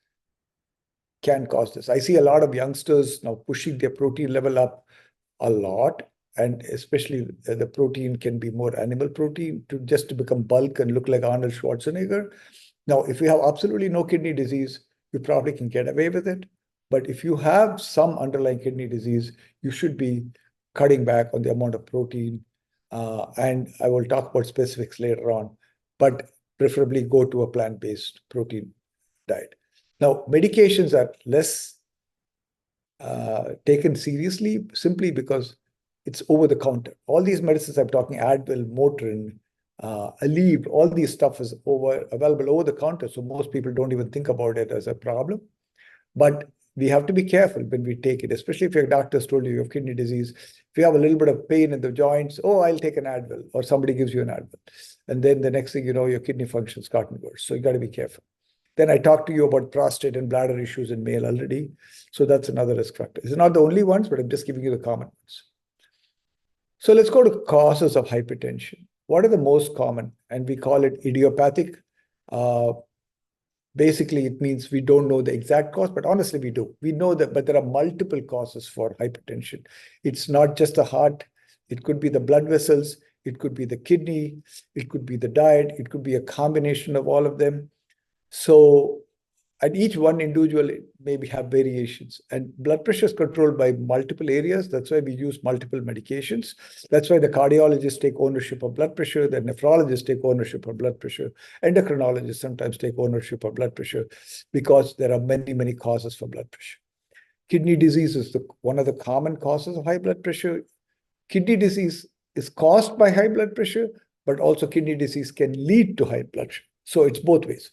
can cause this. I see a lot of youngsters now pushing their protein level up a lot, and especially the protein can be more animal protein to become bulk and look like Arnold Schwarzenegger. Now, if you have absolutely no kidney disease, you probably can get away with it. But if you have some underlying kidney disease, you should be cutting back on the amount of protein. And I will talk about specifics later on, but preferably go to a plant-based protein diet. Now, medications are less taken seriously simply because it's over the counter. All these medicines I'm talking, Advil, Motrin, Aleve, all these stuff is available over the counter. So most people don't even think about it as a problem. But we have to be careful when we take it, especially if your doctor's told you have kidney disease. If you have a little bit of pain in the joints, oh, I'll take an Advil, or somebody gives you an Advil. And then the next thing you know, your kidney function's gotten worse. So you got to be careful. Then I talked to you about prostate and bladder issues in male already. So that's another risk factor. It's not the only ones, but I'm just giving you the common ones. So let's go to causes of hypertension. What are the most common? And we call it idiopathic. Basically, it means we don't know the exact cause, but honestly, we do. We know that, but there are multiple causes for hypertension. It's not just the heart. It could be the blood vessels. It could be the kidney. It could be the diet. It could be a combination of all of them. So, and each one individual maybe have variations. And blood pressure is controlled by multiple areas. That's why we use multiple medications. That's why the cardiologists take ownership of blood pressure. The nephrologists take ownership of blood pressure. Endocrinologists sometimes take ownership of blood pressure because there are many, many causes for blood pressure. Kidney disease is one of the common causes of high blood pressure. Kidney disease is caused by high blood pressure, but also kidney disease can lead to high blood pressure. So it's both ways.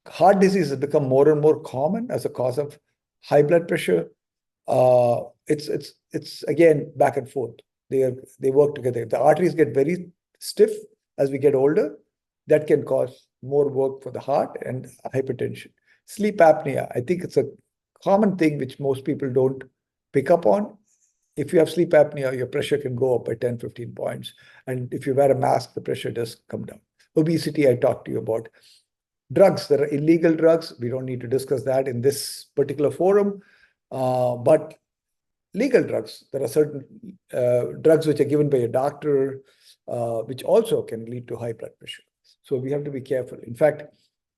Heart disease has become more and more common as a cause of high blood pressure. It's again back and forth. They work together. If the arteries get very stiff as we get older, that can cause more work for the heart and hypertension. Sleep apnea, I think it's a common thing which most people don't pick up on. If you have sleep apnea, your pressure can go up by 10, 15 points. And if you wear a mask, the pressure does come down. Obesity, I talked to you about. Drugs, there are illegal drugs. We don't need to discuss that in this particular forum. But legal drugs, there are certain drugs which are given by a doctor, which also can lead to high blood pressure. So we have to be careful. In fact,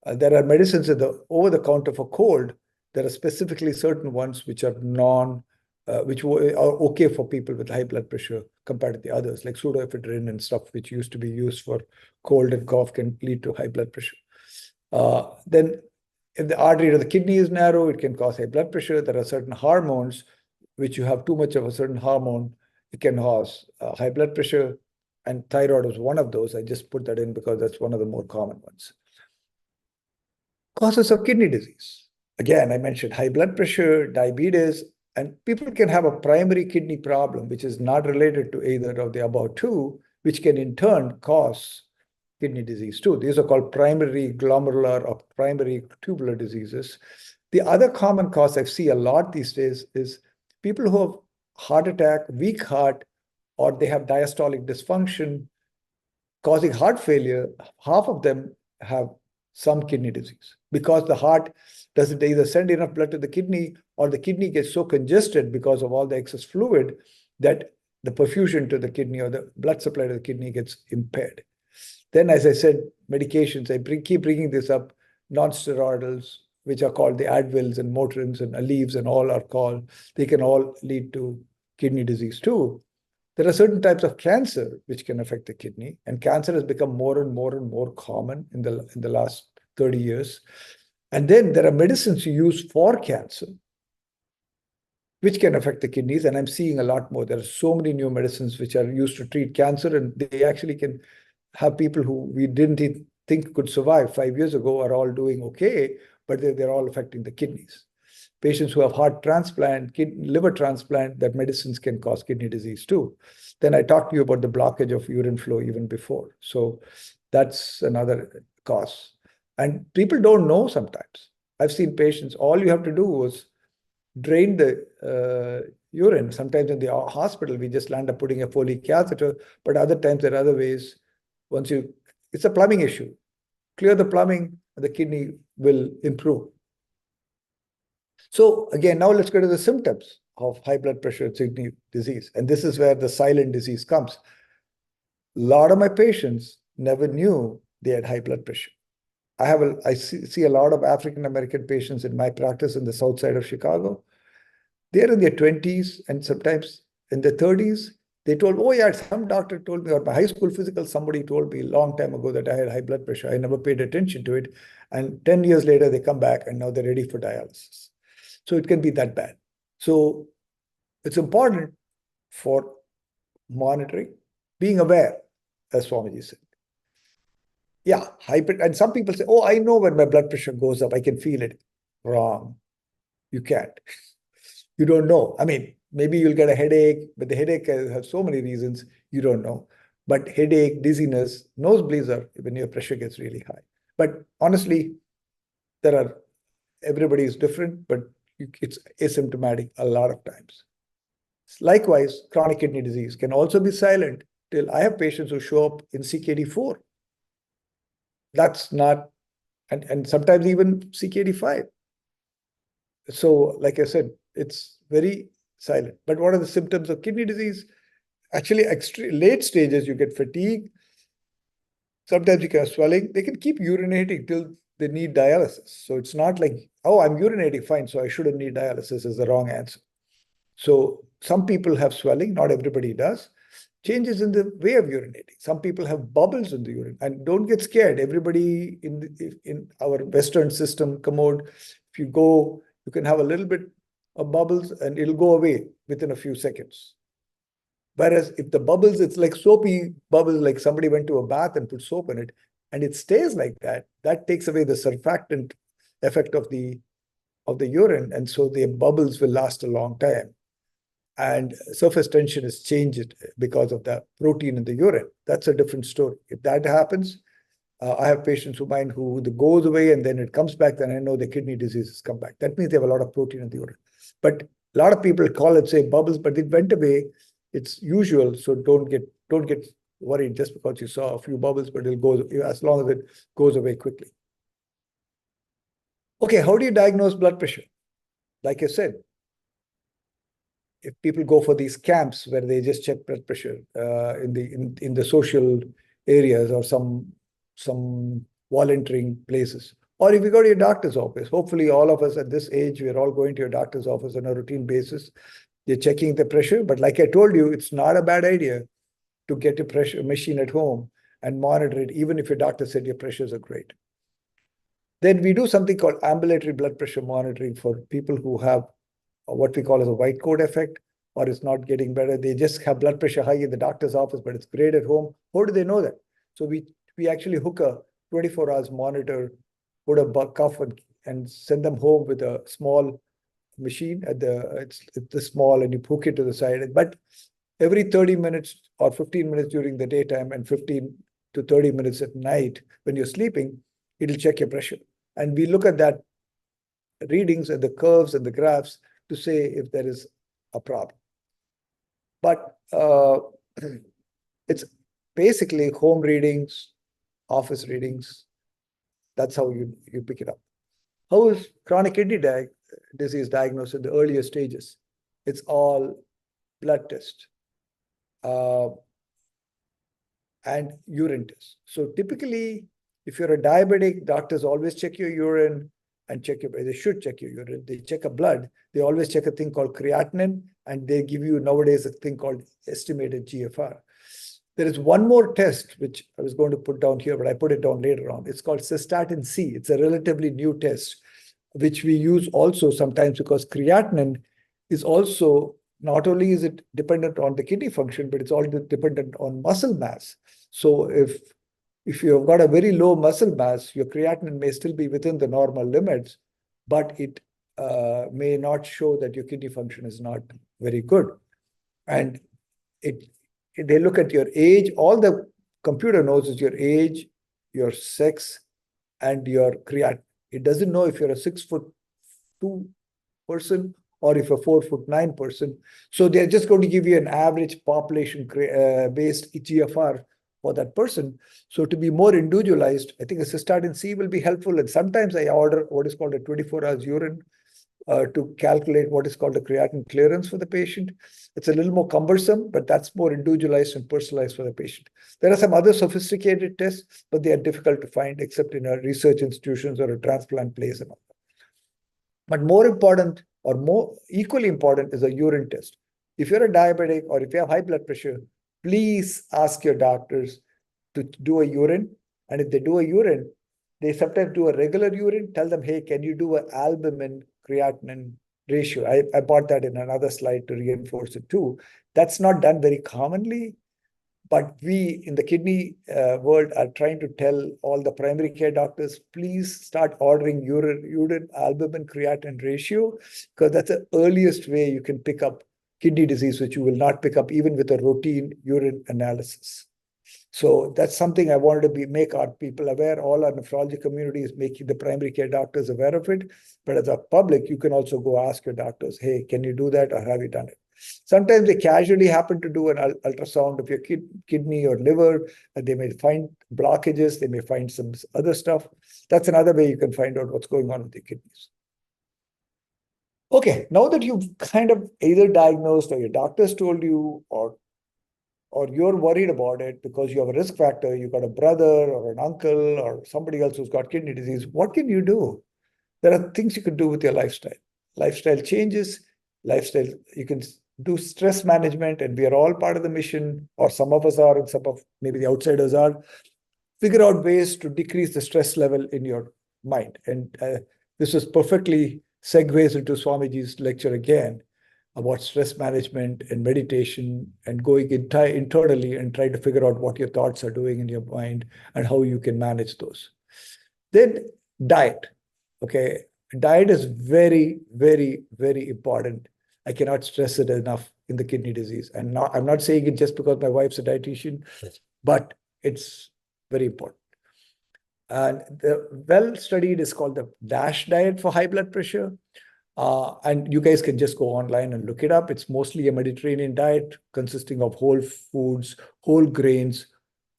there are medicines over the counter for cold. There are specifically certain ones which are which are okay for people with high blood pressure compared to the others, like pseudoephedrine and stuff, which used to be used for cold and cough, can lead to high blood pressure. Then if the artery or the kidney is narrow, it can cause high blood pressure. There are certain hormones, which you have too much of a certain hormone, it can cause high blood pressure. And thyroid is one of those. I just put that in because that's one of the more common ones. Causes of kidney disease. Again, I mentioned high blood pressure, diabetes, and people can have a primary kidney problem, which is not related to either of the above two, which can in turn cause kidney disease too. These are called primary glomerular or primary tubular diseases. The other common cause I see a lot these days is people who have heart attack, weak heart, or they have diastolic dysfunction causing heart failure. Half of them have some kidney disease because the heart doesn't either send enough blood to the kidney, or the kidney gets so congested because of all the excess fluid that the perfusion to the kidney or the blood supply to the kidney gets impaired. Then, as I said, medications, keep bringing this up, non-steroidals, which are called the Advils and Motrins and Aleves and all are called, they can all lead to kidney disease too. There are certain types of cancer which can affect the kidney, and cancer has become more and more and more common in the last 30 years. And then there are medicines you use for cancer, which can affect the kidneys, and I'm seeing a lot more. There are so many new medicines which are used to treat cancer, and they actually can have people who we didn't think could survive 5 years ago are all doing okay, but they're all affecting the kidneys. Patients who have heart transplant, liver transplant, that medicines can cause kidney disease too. Then I talked to you about the blockage of urine flow even before. So that's another cause. And people don't know sometimes. I've seen patients, all you have to do is drain the urine. Sometimes in the hospital, we just land up putting a Foley catheter, but other times there are other ways. It's a plumbing issue. Clear the plumbing, the kidney will improve. So again, now let's go to the symptoms of high blood pressure and kidney disease. And this is where the silent disease comes. A lot of my patients never knew they had high blood pressure. I see a lot of African American patients in my practice in the south side of Chicago. They're in their 20s and sometimes in their 30s. They told, oh yeah, some doctor told me, or my high school physical, somebody told me a long time ago that I had high blood pressure. I never paid attention to it. And 10 years later, they come back and now they're ready for dialysis. So it can be that bad. So it's important for monitoring, being aware, as Swamiji said. Yeah, and some people say, oh, I know when my blood pressure goes up, I can feel it. Wrong. You can't. You don't know. I mean, maybe you'll get a headache, but the headache has so many reasons you don't know. But headache, dizziness, nosebleeds are when your pressure gets really high. But honestly, everybody is different, but it's asymptomatic a lot of times. Likewise, chronic kidney disease can also be silent till I have patients who show up in CKD4. That's not, and sometimes even CKD5. So, like I said, it's very silent. But what are the symptoms of kidney disease? Actually, late stages, you get fatigue. Sometimes you can have swelling. They can keep urinating till they need dialysis. So it's not like, oh, I'm urinating fine, so I shouldn't need dialysis is the wrong answer. So some people have swelling, not everybody does. Changes in the way of urinating. Some people have bubbles in the urine. And don't get scared. Everybody in our Western system, commode, if you go, you can have a little bit of bubbles and it'll go away within a few seconds. Whereas if the bubbles, it's like soapy bubbles, like somebody went to a bath and put soap in it, and it stays like that, that takes away the surfactant effect of the urine. And so the bubbles will last a long time. And surface tension is changed because of the protein in the urine. That's a different story. If that happens, I have patients of mine who goes away and then it comes back, then I know the kidney disease has come back. That means they have a lot of protein in the urine. But a lot of people call it, say, bubbles, but it went away. It's usual, so don't get worried just because you saw a few bubbles, but it'll go as long as it goes away quickly. Okay, how do you diagnose blood pressure? Like I said, if people go for these camps where they just check blood pressure in the social areas or some volunteering places, or if you go to your doctor's office, hopefully all of us at this age, we're all going to your doctor's office on a routine basis. You're checking the pressure, but like I told you, it's not a bad idea to get a pressure machine at home and monitor it, even if your doctor said your pressures are great. Then we do something called ambulatory blood pressure monitoring for people who have what we call as a white coat effect, or it's not getting better. They just have blood pressure high in the doctor's office, but it's great at home. How do they know that? So we actually hook a 24 hours monitor, put a cuff and send them home with a small machine it's this small, and you hook it to the side. But every 30 minutes or 15 minutes during the daytime and 15 to 30 minutes at night when you're sleeping, it'll check your pressure. And we look at that readings and the curves and the graphs to say if there is a problem. But it's basically home readings, office readings. That's how you pick it up. How is chronic kidney disease diagnosed in the earlier stages? It's all blood test and urine test. So typically, if you're a diabetic, doctors always check your urine and they should check your urine. They check a blood. They always check a thing called creatinine, and they give you nowadays a thing called estimated GFR. There is one more test, which I was going to put down here, but I put it down later on. It's called cystatin C. It's a relatively new test, which we use also sometimes because creatinine is also, not only is it dependent on the kidney function, but it's also dependent on muscle mass. So if you've got a very low muscle mass, your creatinine may still be within the normal limits, but it may not show that your kidney function is not very good. And they look at your age. All the computer knows is your age, your sex, and your creatinine. It doesn't know if you're a 6'2" person or if a 4'9" person. So they're just going to give you an average population based GFR for that person. So to be more individualized, I think a cystatin C will be helpful. And sometimes I order what is called a 24 hours urine to calculate what is called a creatinine clearance for the patient. It's a little more cumbersome, but that's more individualized and personalized for the patient. There are some other sophisticated tests, but they are difficult to find except in a research institutions or a transplant place and all that. But more important, or more equally important, is a urine test. If you're a diabetic or if you have high blood pressure, please ask your doctors to do a urine. And if they do a urine, they sometimes do a regular urine. Tell them, hey, can you do an albumin creatinine ratio? I brought that in another slide to reinforce it too. That's not done very commonly, but we in the kidney world are trying to tell all the primary care doctors, please start ordering urine albumin creatinine ratio, because that's the earliest way you can pick up kidney disease, which you will not pick up even with a routine urine analysis. So that's something I wanted to make our people aware. All our nephrology community is making the primary care doctors aware of it. But as a public, you can also go ask your doctors, hey, can you do that or have you done it? Sometimes they casually happen to do an ultrasound of your kidney or liver, and they may find blockages, they may find some other stuff. That's another way you can find out what's going on with your kidneys. Okay, now that you've kind of either diagnosed or your doctors told you, or you're worried about it because you have a risk factor, you've got a brother or an uncle or somebody else who's got kidney disease, what can you do? There are things you can do with your lifestyle. Lifestyle changes, you can do stress management, and we are all part of the mission, or some of us are, and some of maybe the outsiders are. Figure out ways to decrease the stress level in your mind. And this is perfectly segues into Swamiji's lecture again about stress management and meditation and going internally and try to figure out what your thoughts are doing in your mind and how you can manage those. Then diet. Okay, diet is very, very, very important. I cannot stress it enough in the kidney disease. And I'm not saying it just because my wife's a dietitian, but it's very important. And the well-studied is called the DASH diet for high blood pressure. And you guys can just go online and look it up. It's mostly a Mediterranean diet consisting of whole foods, whole grains,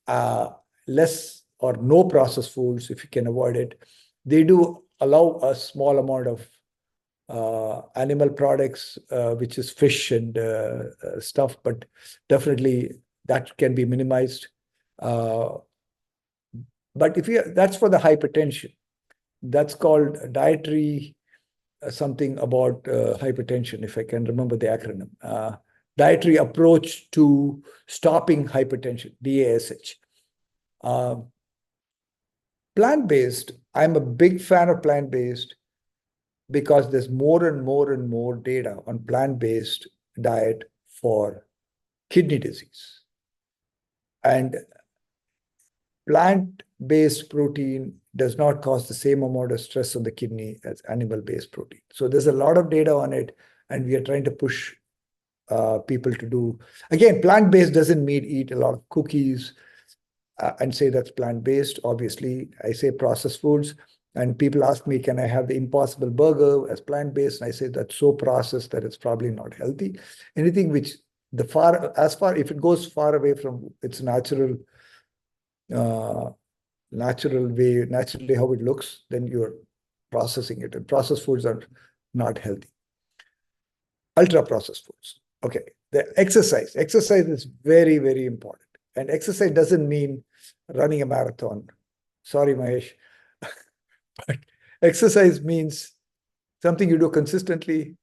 less or no processed foods if you can avoid it. They do allow a small amount of animal products, which is fish and stuff, but definitely that can be minimized. But that's for the hypertension. That's called dietary something about hypertension, if I can remember the acronym. Dietary approach to stopping hypertension, DASH. Plant-based, I'm a big fan of plant-based because there's more and more and more data on plant-based diet for kidney disease. And plant-based protein does not cause the same amount of stress on the kidney as animal-based protein. So there's a lot of data on it, and we are trying to push people to do. Again, plant-based doesn't mean eat a lot of cookies and say that's plant-based. Obviously, I say processed foods, and people ask me, can I have the Impossible Burger as plant-based? And I say that's so processed that it's probably not healthy. Anything which if it goes far away from its naturally how it looks, then you're processing it. And processed foods are not healthy. Ultra-processed foods. Okay. The exercise. Exercise is very, very important. And exercise doesn't mean running a marathon. Sorry, Mahesh. But exercise means something you do consistently,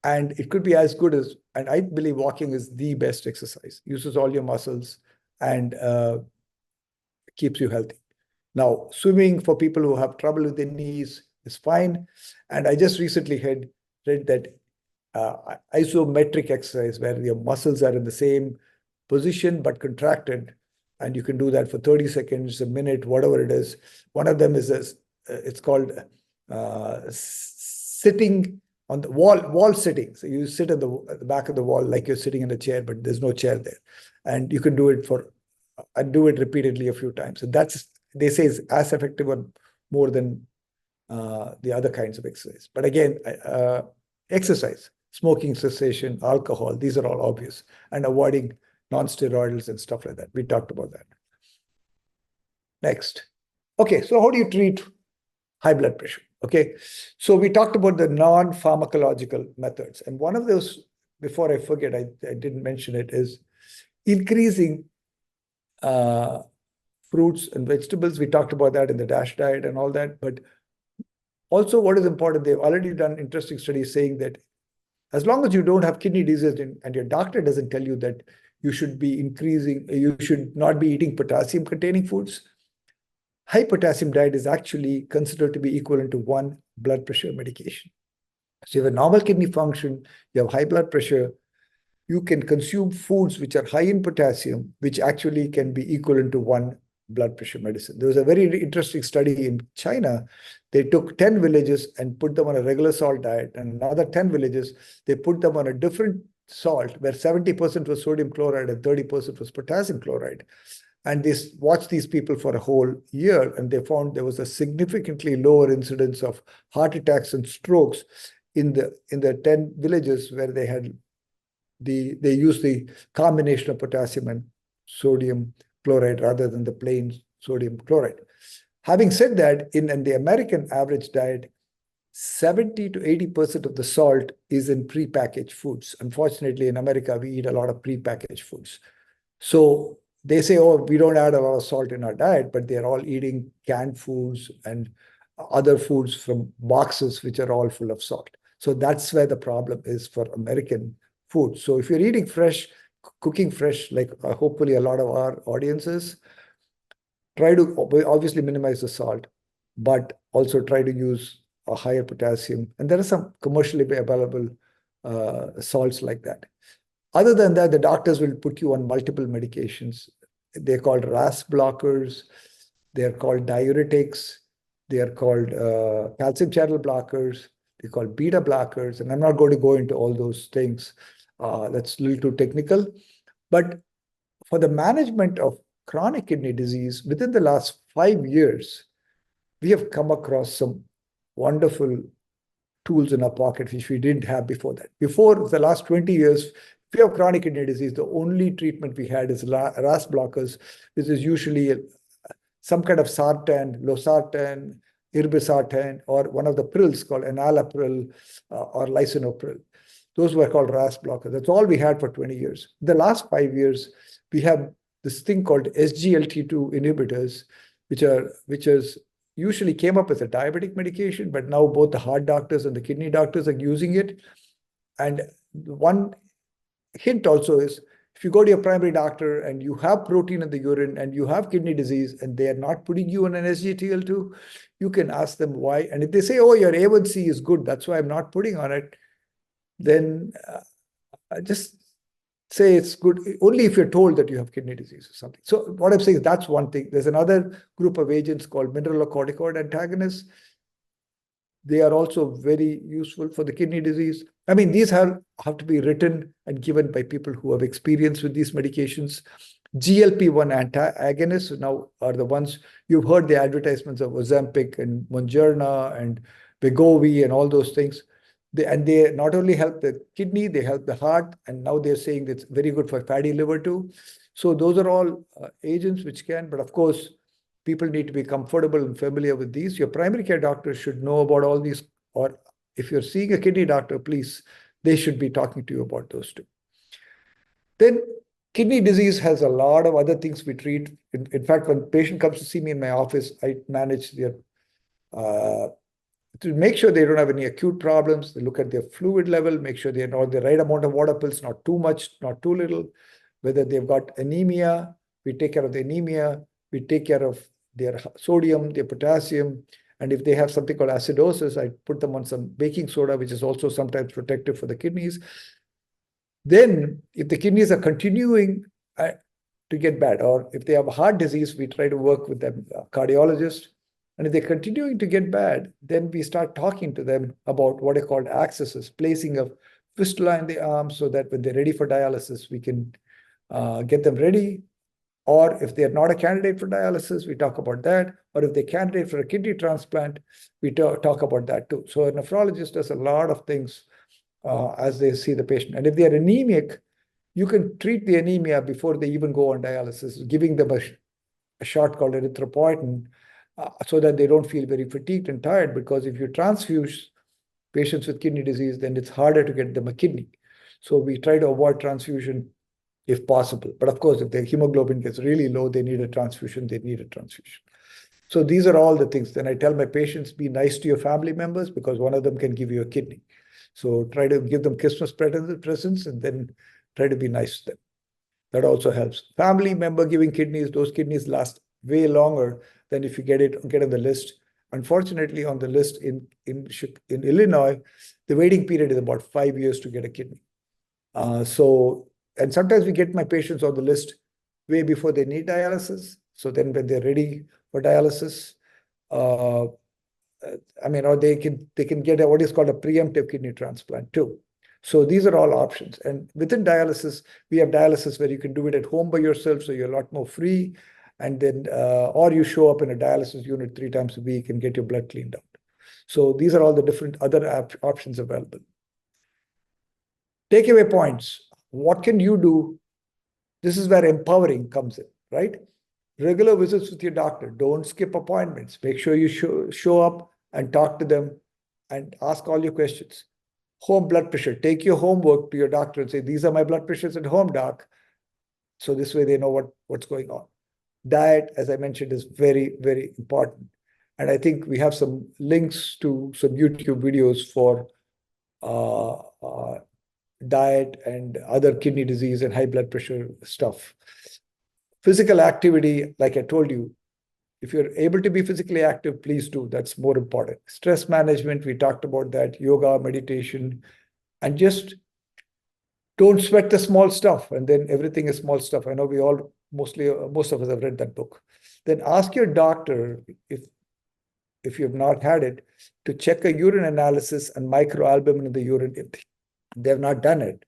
and it could be as good as, and I believe walking is the best exercise. Uses all your muscles and keeps you healthy. Now, swimming for people who have trouble with their knees is fine. And I just recently read that isometric exercise, where your muscles are in the same position but contracted, and you can do that for 30 seconds, a minute, whatever it is. One of them is it's called sitting on the wall sitting. So you sit at the back of the wall like you're sitting in a chair, but there's no chair there. And you can do it do it repeatedly a few times. So that's, they say, is as effective or more than the other kinds of exercise. But again, exercise, smoking cessation, alcohol, these are all obvious, and avoiding non-steroidals and stuff like that. We talked about that. Next. Okay, so how do you treat high blood pressure? Okay, so we talked about the non-pharmacological methods. And one of those, before I forget, I didn't mention it, is increasing fruits and vegetables. We talked about that in the DASH diet and all that. But also what is important, they've already done interesting studies saying that as long as you don't have kidney disease and your doctor doesn't tell you that you should not be eating potassium containing foods, high potassium diet is actually considered to be equivalent to one blood pressure medication. So you have a normal kidney function, you have high blood pressure, you can consume foods which are high in potassium, which actually can be equivalent to one blood pressure medicine. There was a very interesting study in China. They took 10 villages and put them on a regular salt diet, and another 10 villages, they put them on a different salt where 70% was sodium chloride and 30% was potassium chloride. And they watched these people for a whole year, and they found there was a significantly lower incidence of heart attacks and strokes in the 10 villages where they used the combination of potassium and sodium chloride rather than the plain sodium chloride. Having said that, in the American average diet, 70 to 80% of the salt is in prepackaged foods. Unfortunately, in America, we eat a lot of prepackaged foods. So they say, oh, we don't add a lot of salt in our diet, but they're all eating canned foods and other foods from boxes, which are all full of salt. So that's where the problem is for American food. So if you're eating fresh, cooking fresh, like hopefully a lot of our audiences, try to obviously minimize the salt, but also try to use a higher potassium. And there are some commercially available salts like that. Other than that, the doctors will put you on multiple medications. They're called RAS blockers. They're called diuretics. They are called calcium channel blockers. They're called beta blockers. And I'm not going to go into all those things. That's a little too technical. But for the management of chronic kidney disease, within the last 5 years, we have come across some wonderful tools in our pocket, which we didn't have before that. Before the last 20 years, if you have chronic kidney disease, the only treatment we had is RAS blockers, which is usually some kind of sartan, losartan, irbesartan, or one of the pills called enalapril or lisinopril. Those were called RAS blockers. That's all we had for 20 years. The last 5 years, we have this thing called SGLT2 inhibitors, which is usually came up as a diabetic medication, but now both the heart doctors and the kidney doctors are using it. And one hint also is, if you go to your primary doctor and you have protein in the urine and you have kidney disease and they are not putting you on an SGLT2, you can ask them why. And if they say, oh, your A1C is good, that's why I'm not putting on it, then just say it's good only if you're told that you have kidney disease or something. So what I'm saying is that's one thing. There's another group of agents called mineralocorticoid antagonists. They are also very useful for the kidney disease. I mean, these have to be written and given by people who have experience with these medications. GLP-1 antagonists now are the ones you've heard the advertisements of Ozempic and Mounjaro and Wegovy and all those things. They not only help the kidney, they help the heart, and now they're saying it's very good for fatty liver too. So those are all agents which can, but of course, people need to be comfortable and familiar with these. Your primary care doctor should know about all these, or if you're seeing a kidney doctor, please, they should be talking to you about those too. Then kidney disease has a lot of other things we treat. In fact, when a patient comes to see me in my office, I manage their to make sure they don't have any acute problems. They look at their fluid level, make sure they're on the right amount of water pills, not too much, not too little. Whether they've got anemia, we take care of the anemia. We take care of their sodium, their potassium. And if they have something called acidosis, I put them on some baking soda, which is also sometimes protective for the kidneys. Then if the kidneys are continuing to get bad, or if they have a heart disease, we try to work with them, cardiologist. And if they're continuing to get bad, then we start talking to them about what are called accesses, placing a fistula in the arm so that when they're ready for dialysis, we can get them ready. Or if they're not a candidate for dialysis, we talk about that. Or if they're candidate for a kidney transplant, we talk about that too. So a nephrologist does a lot of things as they see the patient. And if they're anemic, you can treat the anemia before they even go on dialysis, giving them a shot called erythropoietin, so that they don't feel very fatigued and tired. Because if you transfuse patients with kidney disease, then it's harder to get them a kidney. So we try to avoid transfusion if possible. But of course, if their hemoglobin gets really low, they need a transfusion, they need a transfusion. So these are all the things. Then I tell my patients, be nice to your family members because one of them can give you a kidney. So try to give them Christmas presents and then try to be nice to them. That also helps. Family member giving kidneys, those kidneys last way longer than if you get on the list. Unfortunately, on the list in Illinois, the waiting period is about 5 years to get a kidney. And sometimes we get my patients on the list way before they need dialysis. So then when they're ready for dialysis, or they can get what is called a preemptive kidney transplant too. So these are all options. And within dialysis, we have dialysis where you can do it at home by yourself, so you're a lot more free. And then, or you show up in a dialysis unit 3 times a week and get your blood cleaned out. So these are all the different other options available. Takeaway points. What can you do? This is where empowering comes in, right? Regular visits with your doctor. Don't skip appointments. Make sure you show up and talk to them and ask all your questions. Home blood pressure. Take your homework to your doctor and say, these are my blood pressures at home, doc. So this way they know what's going on. Diet, as I mentioned, is very, very important. And I think we have some links to some YouTube videos for diet and other kidney disease and high blood pressure stuff. Physical activity, like I told you, if you're able to be physically active, please do. That's more important. Stress management, we talked about that, yoga, meditation, and just don't sweat the small stuff. And then everything is small stuff. I know most of us have read that book. Then ask your doctor, if you've not had it, to check a urine analysis and microalbumin in the urine if they have not done it.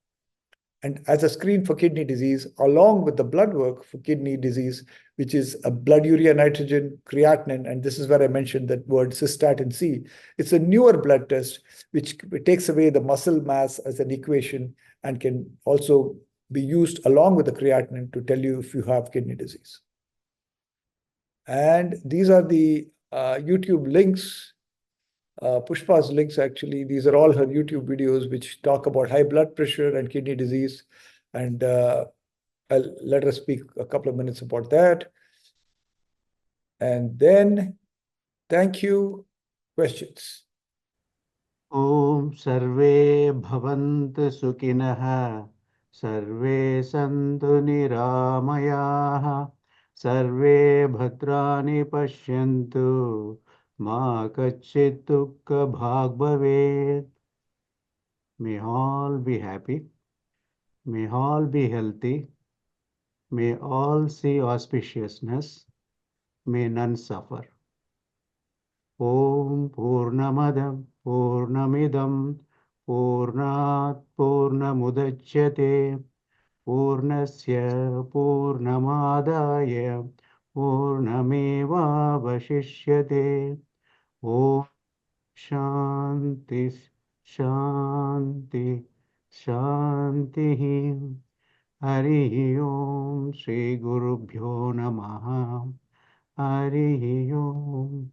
And as a screen for kidney disease, along with the blood work for kidney disease, which is a blood urea nitrogen, creatinine, and this is where I mentioned that word cystatin C. It's a newer blood test, which takes away the muscle mass as an equation and can also be used along with the creatinine to tell you if you have kidney disease. And these are the YouTube links. Pushpa's links, actually, these are all her YouTube videos which talk about high blood pressure and kidney disease. And I'll let her speak a couple of minutes about that. And then, thank you. Questions? Om Sarve Bhavantu Sukhinah Sarve Santu Niramayaha Sarve Bhadrani Pashyantu Ma Kachchit Dukkha Bhag Bhavet. May all be happy. May all be healthy. May all see auspiciousness. May none suffer. Om Purnamadam Purnamidam Purnat Purnamudachyate Purnasya Purnamadaya Purnameva Vashishyate. Om Shanti Shanti Shanti. Hari Om Shri Gurubhyo Namaha. Hari Om.